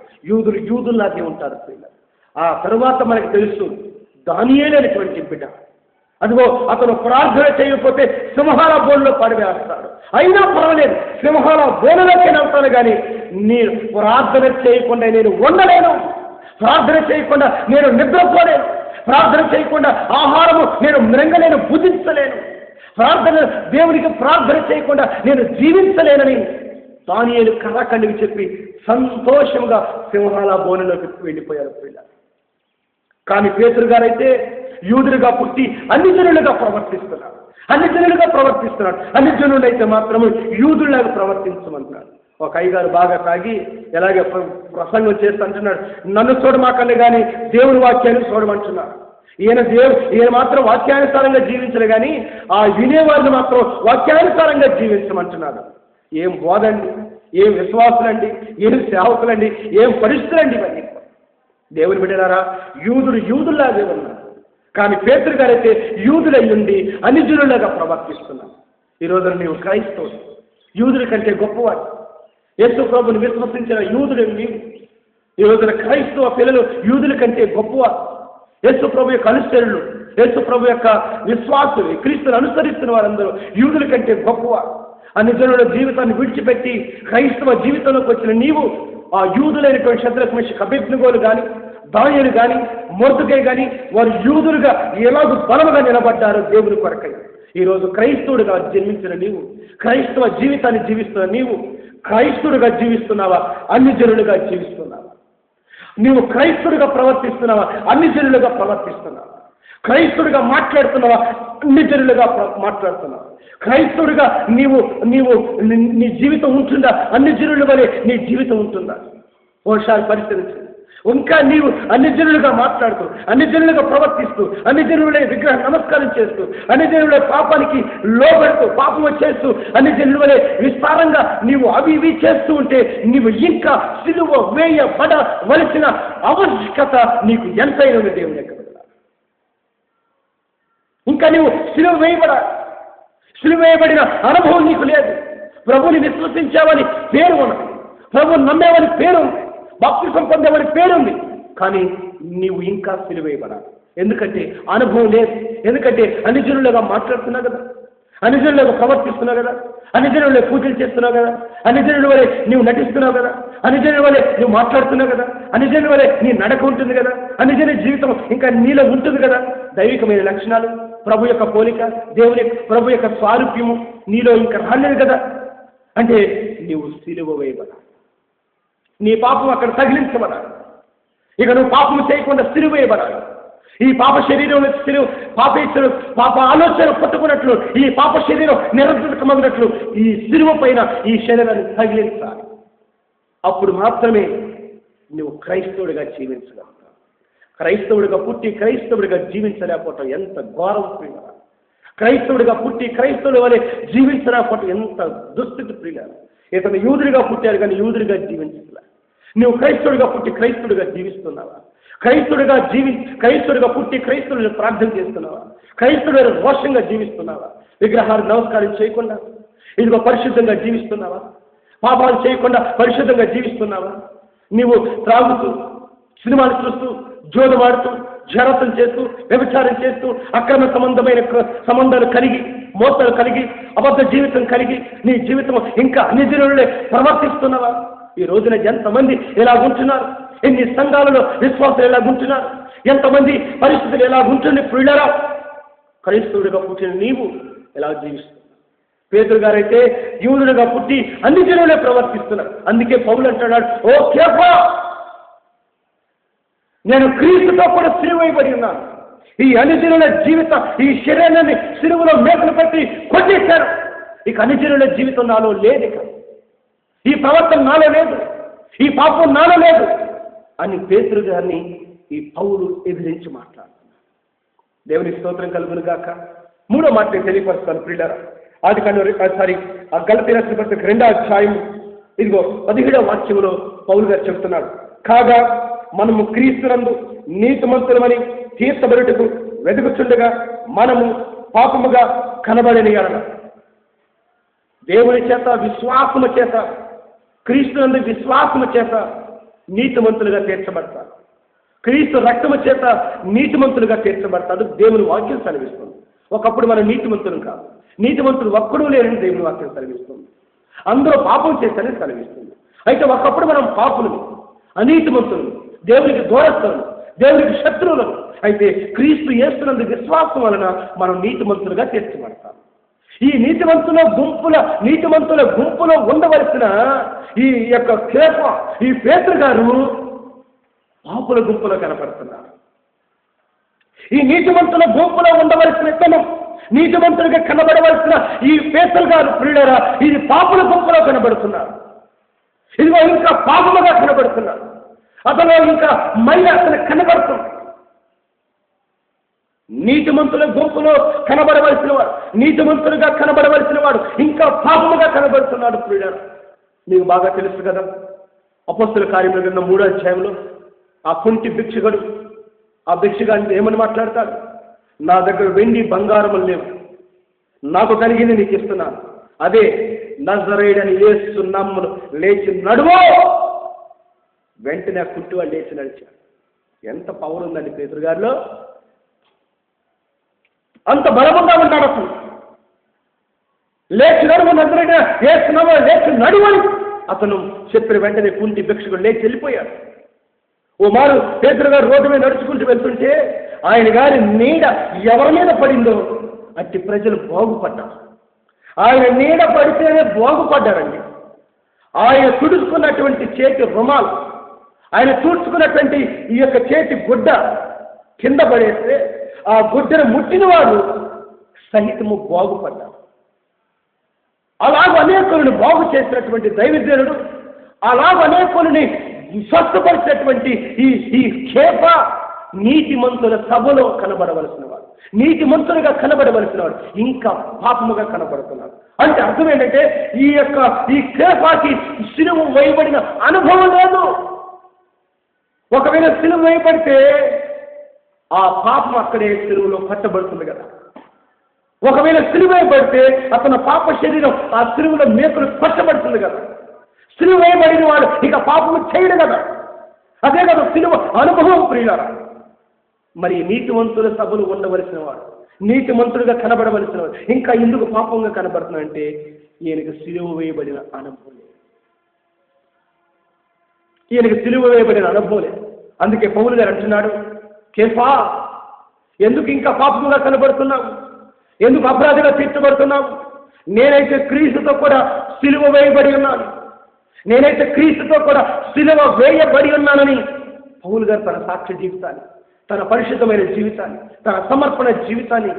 యూదుల్లాగే ఉంటారు ప్రియులరా. ఆ తర్వాత మనకు తెలుసు దానియేలు అనేటువంటి బిడ్డ, అదిగో అతను ప్రార్థన చేయకపోతే సింహాల బోన్లో పడివేస్తాడు. అయినా పర్వాలేదు, సింహాల బోనులోకి వెళ్తాను, కానీ నేను ప్రార్థన చేయకుండా నేను ఉండలేను, ప్రార్థన చేయకుండా నేను నిద్రపోలేను, ప్రార్థన చేయకుండా ఆహారము నేను మృంగలేను, భుజించలేను, దేవునికి ప్రార్థన చేయకుండా నేను జీవించలేనని దానియేలు కరాఖండికి చెప్పి సంతోషంగా సింహాల బోనులోకి వెళ్ళిపోయారు పిల్ల. కానీ పేతురు గారైతే యూదులుగా పుట్టి అన్ని జనులుగా ప్రవర్తిస్తున్నాడు, అన్ని జనులైతే మాత్రము యూదుల్లాగా ప్రవర్తించమంటున్నాడు. ఒక అయ్యగారు బాగా తాగి ఎలాగే ప్రసంగం చేస్తూ అంటున్నాడు, నన్ను చూడమాకండి కానీ దేవుని వాక్యాన్ని చూడమంటున్నాడు. ఈయన మాత్రం వాక్యానుసారంగా జీవించలే కానీ ఆ వినేవారిని మాత్రం వాక్యానుసారంగా జీవించమంటున్నాడు. ఏం బోధండి, ఏం విశ్వాసులండి, ఏం సేవకులండి, ఏం పరిస్థితులండి ఇవన్నీ. దేవుని బిడ్డలారా, యూదుల్లాగే ఉన్నారు, కానీ పేతురు గారైతే యూదులయ్యుండి అన్ని జనులుగా ప్రవర్తిస్తున్నాడు. ఈ రోజున నీవు క్రైస్తవుడు, యూదుల కంటే గొప్పవాడు. యేసు ప్రభుని విశ్వసించిన యూదులు నీవు. ఈ రోజున క్రైస్తవ పిల్లలు యూదుల కంటే గొప్పవారు. యేసు ప్రభు యొక్క అనుచరులు, యేసు ప్రభు యొక్క విశ్వాసులు, క్రీస్తుని అనుసరిస్తున్న వారందరూ యూదుల కంటే గొప్పవారు. అన్ని జనుల జీవితాన్ని విడిచిపెట్టి క్రైస్తవ జీవితంలోకి వచ్చిన నీవు ఆ యూదులైనటువంటి శద్రక్ మెషక్ అబేద్నెగోలు కానీ, దానియేలు కానీ, మొర్దెకై కానీ వారు యూదులుగా ఎలాగూ బలముగా నిలబడ్డారో దేవుని కొరకై. ఈరోజు క్రైస్తవుడిగా జన్మించిన నీవు, క్రైస్తవ జీవితాన్ని జీవిస్తున్న నీవు క్రైస్తవుడిగా జీవిస్తున్నావా, అన్ని జనులుగా జీవిస్తున్నావా? నీవు క్రైస్తవుడిగా ప్రవర్తిస్తున్నావా, అన్ని జనులుగా ప్రవర్తిస్తున్నావా? క్రైస్తవుడిగా మాట్లాడుతున్నావా, అన్ని జనులుగా మాట్లాడుతున్నావా? క్రైస్తవుడిగా నీ జీవితం ఉంటుందా, అన్ని జనుల వలె నీ జీవితం ఉంటుందా? ఓసారి పరిశీలించు. ఇంకా నీవు అన్ని జనులుగా మాట్లాడుతూ, అన్ని జనులుగా ప్రవర్తిస్తూ, అన్ని జనులే విగ్రహ నమస్కారం చేస్తూ, అన్ని జనులే పాపానికి లోబడుతూ, పాపము చేస్తూ, అన్ని జనుల వలె విస్తారంగా నీవు అవి ఇవి చేస్తూ ఉంటే నీవు ఇంకా సిలువ వేయబడవలసిన ఆవశ్యకత నీకు ఎంతైనా ఉంది దేవుని యొక్క. ఇంకా నీవు సిలువ వేయబడిన అనుభవం నీకు లేదు. ప్రభుని విశ్వసించావని పేరు ఉన్నది, ప్రభుని నమ్మేవని పేరు ఉంది, బాప్తిసం పొందేవని పేరుంది, కానీ నీవు ఇంకా సిలువ వేయబడాలి. ఎందుకంటే అనుభవం లేదు. ఎందుకంటే అన్ని జనులుగా మాట్లాడుతున్నావు కదా, అన్ని జనులుగా ప్రవర్తిస్తున్నావు కదా, అన్ని జనులే పూజలు చేస్తున్నావు కదా, అన్ని జనుల వలె నీవు నటిస్తున్నావు కదా, అన్ని జనుల వలె నువ్వు మాట్లాడుతున్నావు కదా, అన్ని జనుల వలె నీ నడక ఉంటుంది కదా, అన్ని జనుల జీవితం ఇంకా నీలో ఉంటుంది కదా. దైవికమైన లక్షణాలు, ప్రభు యొక్క పోలిక, ప్రభు యొక్క స్వారూప్యము నీలో ఇంకా రాలేదు కదా. అంటే నీవు సిలువ వేయబడాలి, నీ పాపం అక్కడ తగిలించబడాలి. ఇక నువ్వు పాపం చేయకుండా సిలువ వేయబడాలి. ఈ పాప శరీరంలో పాప ఆలోచన పట్టుకున్నట్లు ఈ పాప శరీరం నిరంతరమగినట్లు ఈ సిలువ పైన ఈ శరీరాన్ని తగిలించాలి. అప్పుడు మాత్రమే నువ్వు క్రైస్తవుడిగా జీవించగలుగుతావు. క్రైస్తవుడిగా పుట్టి క్రైస్తవుడిగా జీవించలేకపోవటం ఎంత ఘోరం ప్రియ. క్రైస్తవుడిగా పుట్టి క్రైస్తవుడి వలె జీవించలేకపోవటం ఎంత దుస్థితి ప్రియ. ఇతను యూదుడిగా పుట్టాడు కానీ యూదుడిగా జీవించలే. నువ్వు క్రైస్తవుడిగా పుట్టి క్రైస్తవుడిగా జీవిస్తున్నావా? క్రైస్తవుడిగా పుట్టి క్రైస్తవుడిని ప్రార్థన చేస్తున్నావా? క్రైస్తవుడు రోషంగా జీవిస్తున్నావా? విగ్రహాలు నమస్కారం చేయకుండా ఇదిగో పరిశుద్ధంగా జీవిస్తున్నావా? పాపాలు చేయకుండా పరిశుద్ధంగా జీవిస్తున్నావా? నీవు త్రాగుతూ, సినిమాలు చూస్తూ, జోదమాడుతూ, జరతం చేస్తూ, వ్యభిచారం చేస్తూ, అక్రమ సంబంధాలు కలిగి, మోసాలు కలిగి, అబద్ధ జీవితం కలిగి నీ జీవితం ఇంకా అన్ని జనులే ప్రవర్తిస్తున్నావా? ఈ రోజున ఎంతమంది ఎలాగుంటున్నారు? ఎన్ని సంఘాలలో విశ్వాసులు ఎలాగుంటున్నారు? ఎంతమంది పరిస్థితులు ఎలాగుంటుంది? ప్రియులారా, క్రైస్తవుడిగా పుట్టిన నీవు ఎలా జీవిస్తున్నావు? పేతురు గారైతే యూదుడుగా పుట్టి అన్ని జనులే ప్రవర్తిస్తున్నారు. అందుకే పౌలు అంటున్నాడు, ఓ కేఫా, నేను క్రీస్తుతో కూడా సిలువ వేయబడి ఉన్నాను. ఈ అన్యజనుల జీవితం, ఈ శరీరాన్ని సిలువలో మేకలు పెట్టి కొట్టేశారు. ఇక అన్యజనుల జీవితం నాలో లేదు, ఇక ఈ ప్రవర్తన నాలో లేదు, ఈ పాపం నాలో లేదు అని పేతురు గారిని ఈ పౌలు ఎదిరించి మాట్లాడుతున్నారు. దేవుని స్తోత్రం కలుగును గాక. మూడో మాట నేను తెలియపరుస్తాను ప్రియులారా. ఆ గలతీ రాసిన పత్రిక 2వ అధ్యాయం ఇదిగో 17వ వాక్యంలో పౌలు గారు చెబుతున్నాడు, కాగా మనము క్రీస్తునందు నీతిమంతులమని తీర్చబడుటకు వెతుకుచుండగా మనము పాపముగా కనబడని ఎడల దేవుని చేత విశ్వాసము చేత, క్రీస్తునందు విశ్వాసము చేత నీతిమంతులుగా తీర్చబడతారు. క్రీస్తు రక్తము చేత నీతిమంతులుగా తీర్చబడతాడు. దేవుని వాక్యం సెలవిస్తుంది. ఒకప్పుడు మనం నీతిమంతులు కాదు, నీతిమంతులు ఒక్కడూ లేరని దేవుని వాక్యం సెలవిస్తుంది. అందరూ పాపం చేశారని సెలవిస్తుంది. అయితే ఒకప్పుడు మనం పాపులు, అనీతిమంతులు, దేవునికి దూరస్తులు, దేవునికి శత్రువులు. అయితే క్రీస్తు యేసునందు విశ్వాసం వలన మనం నీతిమంతులుగా తీర్చబడతాం. ఈ నీతిమంతుల గుంపులో ఉండవలసిన ఈ యొక్క కేఫా, ఈ పేతురు గారు పాపుల గుంపులో కనపడుతున్నారు. ఈ నీతిమంతుల గుంపులో ఉండవలసిన ఇతను, నీతిమంతులుగా కనబడవలసిన ఈ పేతురు గారు ప్రియులారా, ఇది పాపుల గుంపులో కనబడుతున్నారు. ఇదిగో ఇంకా పాపముగా కనబడుతున్నారు. అతను ఇంకా మైల అతను కనబడుతుంది. నీతిమంతుల గుంపులో కనబడవలసిన వాడు, నీతిమంతులుగా కనబడవలసిన వాడు ఇంకా పాపముగా కనబడుతున్నాడు ప్రియులారా. మీకు బాగా తెలుసు కదా, అపొస్తలుల కార్యముల గ్రంథం 3వ అధ్యాయంలో ఆ కుంటి భిక్షుగడు, ఆ భిక్షుగాడిని ఏమని మాట్లాడతాడు, నా దగ్గర వెండి బంగారములు లేవు, నాకు కలిగింది నీకు ఇస్తున్నాను, అదే నజరేయుడని యేసు నామమున లేచి నడువో. వెంటనే ఆ కుంటివాడు లేచి నడిచాడు. ఎంత పవర్ ఉందండి పేతురు గారిలో, అంత బలముగా ఉన్నాడు అసలు. లేచి నడువు, నజరేయుడని యేసు నామమున లేచి నడువని అతను చెప్పిన వెంటనే కుంటి భిక్షుడు లేచి వెళ్ళిపోయాడు. ఓ మారు పేతురు గారు రోడ్డు మీద నడుచుకుంటూ వెళ్తుంటే ఆయన గారి నీడ ఎవరి మీద పడిందో అట్టి ప్రజలు బాగుపడ్డారు. ఆయన నీడ పడితేనే బాగుపడ్డారండి. ఆయన తుడుచుకున్నటువంటి చేతి రుమాలు, ఆయన తుడుచుకున్నటువంటి ఈ యొక్క చేతి గుడ్డ కింద పడేస్తే ఆ గుడ్డను ముట్టిన వాడు సహితము బాగుపడ్డారు. అలాగ అనేకులను బాగు చేసినటువంటి దైవజనుడు, అలాగ అనేకులని స్వస్థపరిచినటువంటి ఈ కేఫా నీతిమంతుల సభలో కనబడవలసిన వాడు, నీతిమంతులుగా కనబడవలసిన వాడు ఇంకా పాపముగా కనబడుతున్నాడు. అంటే అర్థం ఏంటంటే ఈ కేఫాకి సిలువ వేయబడిన అనుభవం లేదు. ఒకవేళ సిలువ వేయబడితే ఆ పాపం అక్కడే సిలువలో పట్టబడుతుంది కదా. ఒకవేళ సిలువ వేయబడితే అతని పాప శరీరం ఆ సిలువలో మేకులు పట్టబడుతుంది కదా. సిలువ వేయబడిన వాడు ఇక పాపము చేయడు కదా. అదే కదా సిలువ అనుభవం ప్రియులారా. మరి నీతిమంతుల సభలు ఉండవలసిన వాడు, నీతిమంతులుగా కనబడవలసిన వాడు ఇంకా ఎందుకు పాపంగా కనబడుతున్నాడంటే ఈయనకు సిలువ వేయబడిన అనుభవం లేదు. ఈయనకు సిలువ వేయబడిన అనుభవం లేదు. అందుకే పౌలు గారు అంటున్నాడు, కేఫా, ఎందుకు ఇంకా పాపంగా కనబడుతున్నావు? ఎందుకు అపరాధిగా తీర్చబడుతున్నావు? నేనైతే క్రీస్తుతో కూడా సిలువ వేయబడి ఉన్నాను, నేనైతే క్రీస్తుతో కూడా సిలువ వేయబడి ఉన్నానని పౌలు గారు తన సాక్ష్య జీవితాన్ని, తన పరిశుద్ధమైన జీవితాన్ని, తన సమర్పణ జీవితాన్ని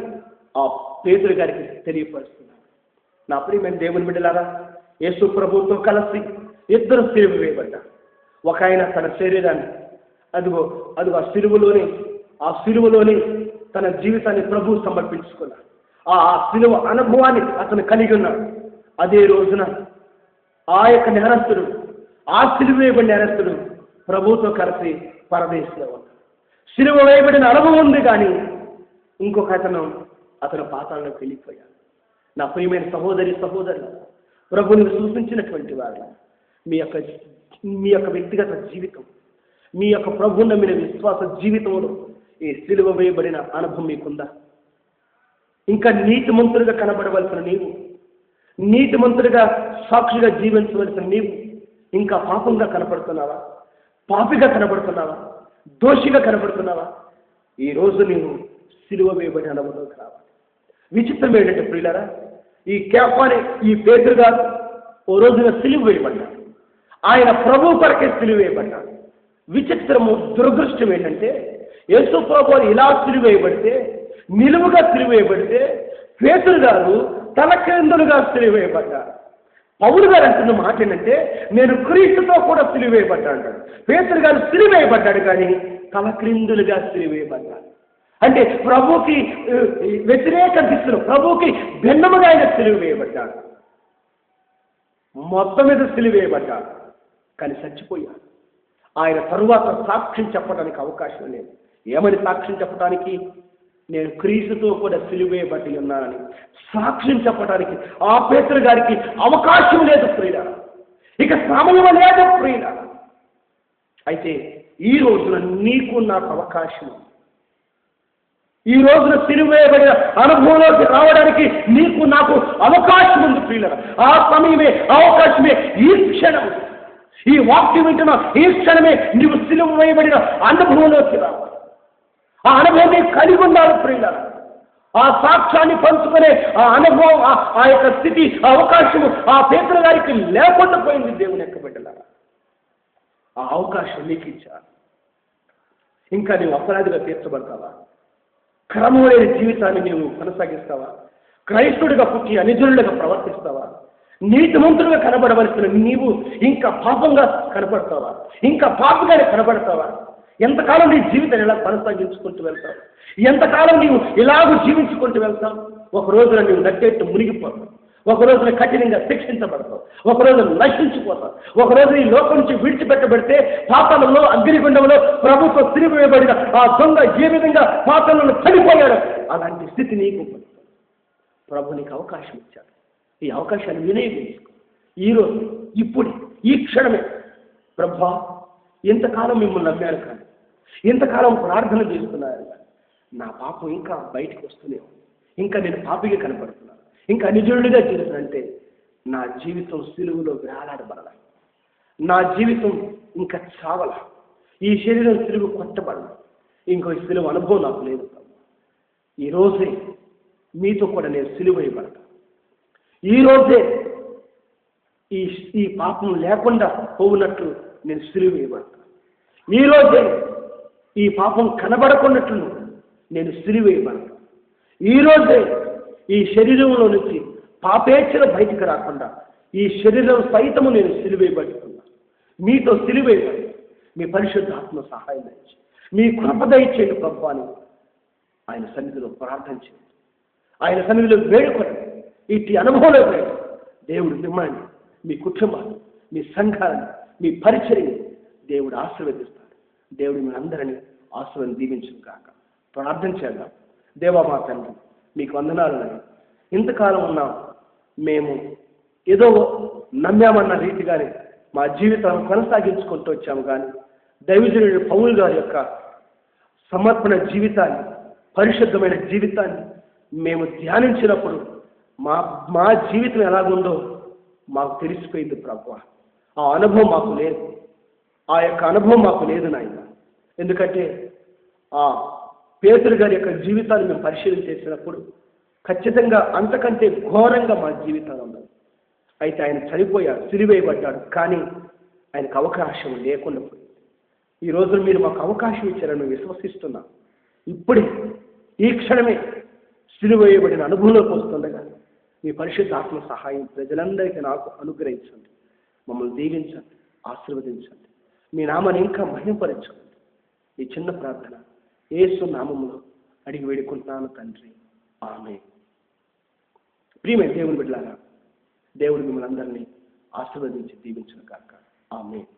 ఆ పేతురు గారికి తెలియపరుస్తున్నాడు. నా ప్రియమైన దేవుని బిడ్డలారా, యేసు ప్రభువుతో కలిసి ఇద్దరు సిలువ వేయబడ్డారు. ఒక ఆయన తన శరీరాన్ని అదిగో ఆ సిలువలోని తన జీవితాన్ని ప్రభువు సమర్పించుకున్నాడు. ఆ సిలువ అనుభవాన్ని అతను కలిగి ఉన్నాడు. అదే రోజున ఆ యొక్క నేరస్తుడు, ఆ సిలువ వేయబడిన నేరస్తుడు ప్రభువుతో కలిసి పరదేశంలో ఉన్నాడు. సిలువ వేయబడిన అనుభవం ఉంది, కానీ ఇంకొక అతను పాతాళంలోకి వెళ్ళిపోయాడు. నా ప్రియమైన సహోదరులు, ప్రభువుని సూచించినటువంటి వారు మీ యొక్క వ్యక్తిగత జీవితం, మీ యొక్క ప్రభువుని నమ్మిన విశ్వాస జీవితంలో ఈ సిలువ వేయబడిన అనుభవం మీకుందా? ఇంకా నీతిమంతులుగా కనబడవలసిన నీవు, నీతిమంతులుగా సాక్షిగా జీవించవలసిన నీవు ఇంకా పాపంగా కనపడుతున్నావా? పాపిగా కనబడుతున్నావా? దోషిగా కనబడుతున్నావా? ఈరోజు నీవు సిలువ వేయబడిన అనుభవంలోకి రావాలి. విచిత్రం ఏంటంటే ప్రియులారా, ఈ కేఫా అనే ఈ పేతురు గారు ఓ రోజున సిలువ వేయబడ్డాడు. ఆయన ప్రభువు కొరకే సిలువ వేయబడ్డాడు. విచిత్రము, దురదృష్టం ఏంటంటే యేసు ప్రభువు ఇలా సిలువ వేయబడితే, నిలువుగా సిలువ వేయబడితే, పేతురు గారు తల క్రిందులుగా సిలువ వేయబడ్డారు. పౌలు గారు అంటున్న మాట ఏంటంటే నేను క్రీస్తుతో కూడా సిలువ వేయబడ్డాడు. పేతురు గారు సిలువ వేయబడ్డాడు కానీ తల క్రిందులుగా సిలువ వేయబడ్డాడు. అంటే ప్రభువుకి వ్యతిరేక దిశలో, ప్రభువుకి భిన్నముగా ఆయన సిలువ వేయబడ్డాడు. మొత్తం మీద సిలువ వేయబడ్డాడు కానీ చచ్చిపోయాడు. ఆయన తరువాత సాక్ష్యం చెప్పడానికి అవకాశం లేదు. ఏమని సాక్ష్యం చెప్పడానికి? నేను క్రీస్తుతో కూడా సిలువ వేయబడి ఉన్నానని సాక్ష్యం చెప్పడానికి ఆ పేతురు గారికి అవకాశం లేదు ప్రియులారా. ఇక సమయం లేదు ప్రియులారా. అయితే ఈ రోజున నీకు నాకు అవకాశం. ఈ రోజున సిలువ వేయబడిన అనుభవంలోకి రావడానికి నీకు నాకు అవకాశం ఉంది ప్రియులారా. ఆ సమయమే, అవకాశమే ఈ క్షణం. ఈ వాక్యం వింటున్న ఈ క్షణమే నీవు సిలువ వేయబడిన అనుభవంలోకి రావాలి. ఆ అనుభవం కలిగి ఉండాలి ప్రియులారా. ఆ సాక్ష్యాన్ని పంచుకునే ఆ అనుభవం, ఆ యొక్క స్థితి, ఆ అవకాశము ఆ పేతురు గారికి లేకుండా పోయింది. దేవుని యొక్క బిడ్డలారా, ఆ అవకాశం నీకు ఇచ్చారు. ఇంకా నీవు అపరాధిగా తీర్చబడతావా? క్రమం లేని జీవితాన్ని నీవు కొనసాగిస్తావా? క్రైస్తవుడిగా పుట్టి అనిజనులుగా ప్రవర్తిస్తావా? నీతిమంతులుగా కనబడవలసిన నీవు ఇంకా పాపంగా కనపడతావా? ఇంకా పాపగానే కనబడతావా? ఎంతకాలం నీ జీవితాన్ని ఇలా కొనసాగించుకుంటూ వెళ్తావు? ఎంతకాలం నీవు ఇలాగూ జీవించుకుంటూ వెళ్తావు? ఒక రోజున నీవు నట్టేట్టు మునిగిపోతావు. ఒక రోజున కఠినంగా శిక్షించబడతావు. ఒక రోజున నశించిపోతావు. ఒక రోజు ఈ లోకం నుంచి విడిచిపెట్టబడితే పాతాళంలో, అగ్నిగుండంలో ప్రభుత్వ సిలువ వేయబడిన ఆ దొంగ ఏ విధంగా పాతాళంలో చనిపోయాడు, అలాంటి స్థితి నీకు. ప్రభు నీకు అవకాశం ఇచ్చాడు. ఈ అవకాశాన్ని వినియోగించుకో. ఈరోజు, ఇప్పుడు, ఈ క్షణమే. ప్రభా, ఇంతకాలం మిమ్మల్ని నమ్మాను కానీ, ఇంతకాలం ప్రార్థన చేస్తున్నారు కానీ నా పాపం ఇంకా బయటకు వస్తూనే ఉంది. ఇంకా నేను పాపిగా కనపడుతున్నాను, ఇంకా నిజుడుగా చేసినంటే నా జీవితం సిలువలో వేలాడబడాలి. నా జీవితం ఇంకా చావల. ఈ శరీరం సిలువ కొట్టబడాలి. ఇంకో సిలువ అనుభవం నాకు లేదు. ఈరోజే మీతో కూడా నేను సిలువ వేయబడతాను. ఈరోజే ఈ పాపం లేకుండా పోవునట్లు నేను సిలువ వేయబడతాను. ఈరోజే ఈ పాపం కనబడకున్నట్లు నేను సిలువ వేయబడతాను. ఈరోజే ఈ శరీరంలో నుంచి పాపేచ్ఛలు బయటికి రాకుండా ఈ శరీరం సైతము నేను సిలువ వేయబడుతున్నాను. మీతో సిలువ వేయబడి మీ పరిశుద్ధాత్మ సహాయం ఇచ్చి మీ కృప దయచేయండి ప్రభు అని ఆయన సన్నిధిలో ప్రార్థన చేయండి. ఆయన సన్నిధిలో వేడుకొని ఇట్టి అనుభవంలో దేవుడు మిమ్మల్ని, మీ కుటుంబాన్ని, మీ సంఘాన్ని, మీ పరిచర్యని దేవుడు ఆశీర్వదిస్తాడు. దేవుడు మీ అందరినీ ఆశీర్వాదం దీవించును కాక. ప్రార్థన చేద్దాం. దేవా మా తండ్రి, మీకు వందనాలు. ఇంతకాలం ఉన్నాం మేము ఏదో నమ్మామన్న రీతిగానే మా జీవితాన్ని కొనసాగించుకుంటూ వచ్చాము. కానీ దైవజనుడు పౌలు గారి యొక్క సమర్పణ జీవితాన్ని, పరిశుద్ధమైన జీవితాన్ని మేము ధ్యానించినప్పుడు మా జీవితం ఎలాగుందో మాకు తెలిసిపోయింది ప్రభువా. ఆ అనుభవం మాకు లేదు. ఆ యొక్క అనుభవం మాకు లేదు నాయన. ఎందుకంటే ఆ పేతురు గారి యొక్క జీవితాన్ని మేము పరిశీలన చేసినప్పుడు ఖచ్చితంగా అంతకంటే ఘోరంగా మా జీవితాలు ఉన్నాయి. అయితే ఆయన చనిపోయాడు, సిలువేయబడ్డాడు. కానీ ఆయనకు అవకాశం లేకుండా పోయింది. ఈ రోజు మీరు మాకు అవకాశం ఇచ్చారని విశ్వసిస్తున్నాం. ఇప్పుడే, ఈ క్షణమే సిలువ వేయబడిన అనుభవంలోకి వస్తుండగా మీ పరిశుద్ధ ఆత్మ సహాయం ప్రజలందరికీ నాకు అనుగ్రహించండి. మమ్మల్ని దీవించండి, ఆశీర్వదించండి. మీ నామాన్ని ఇంకా మహిమపరచండి. ఈ చిన్న ప్రార్థన యేసు నామములో అడిగి వేడుకుంటున్నాను తండ్రి, ఆమేన్. ప్రియమైన దేవుని బిడ్డలారా, దేవుడు మిమ్మల్ని అందరినీ ఆశీర్వదించి దీవించును గాక. ఆమేన్.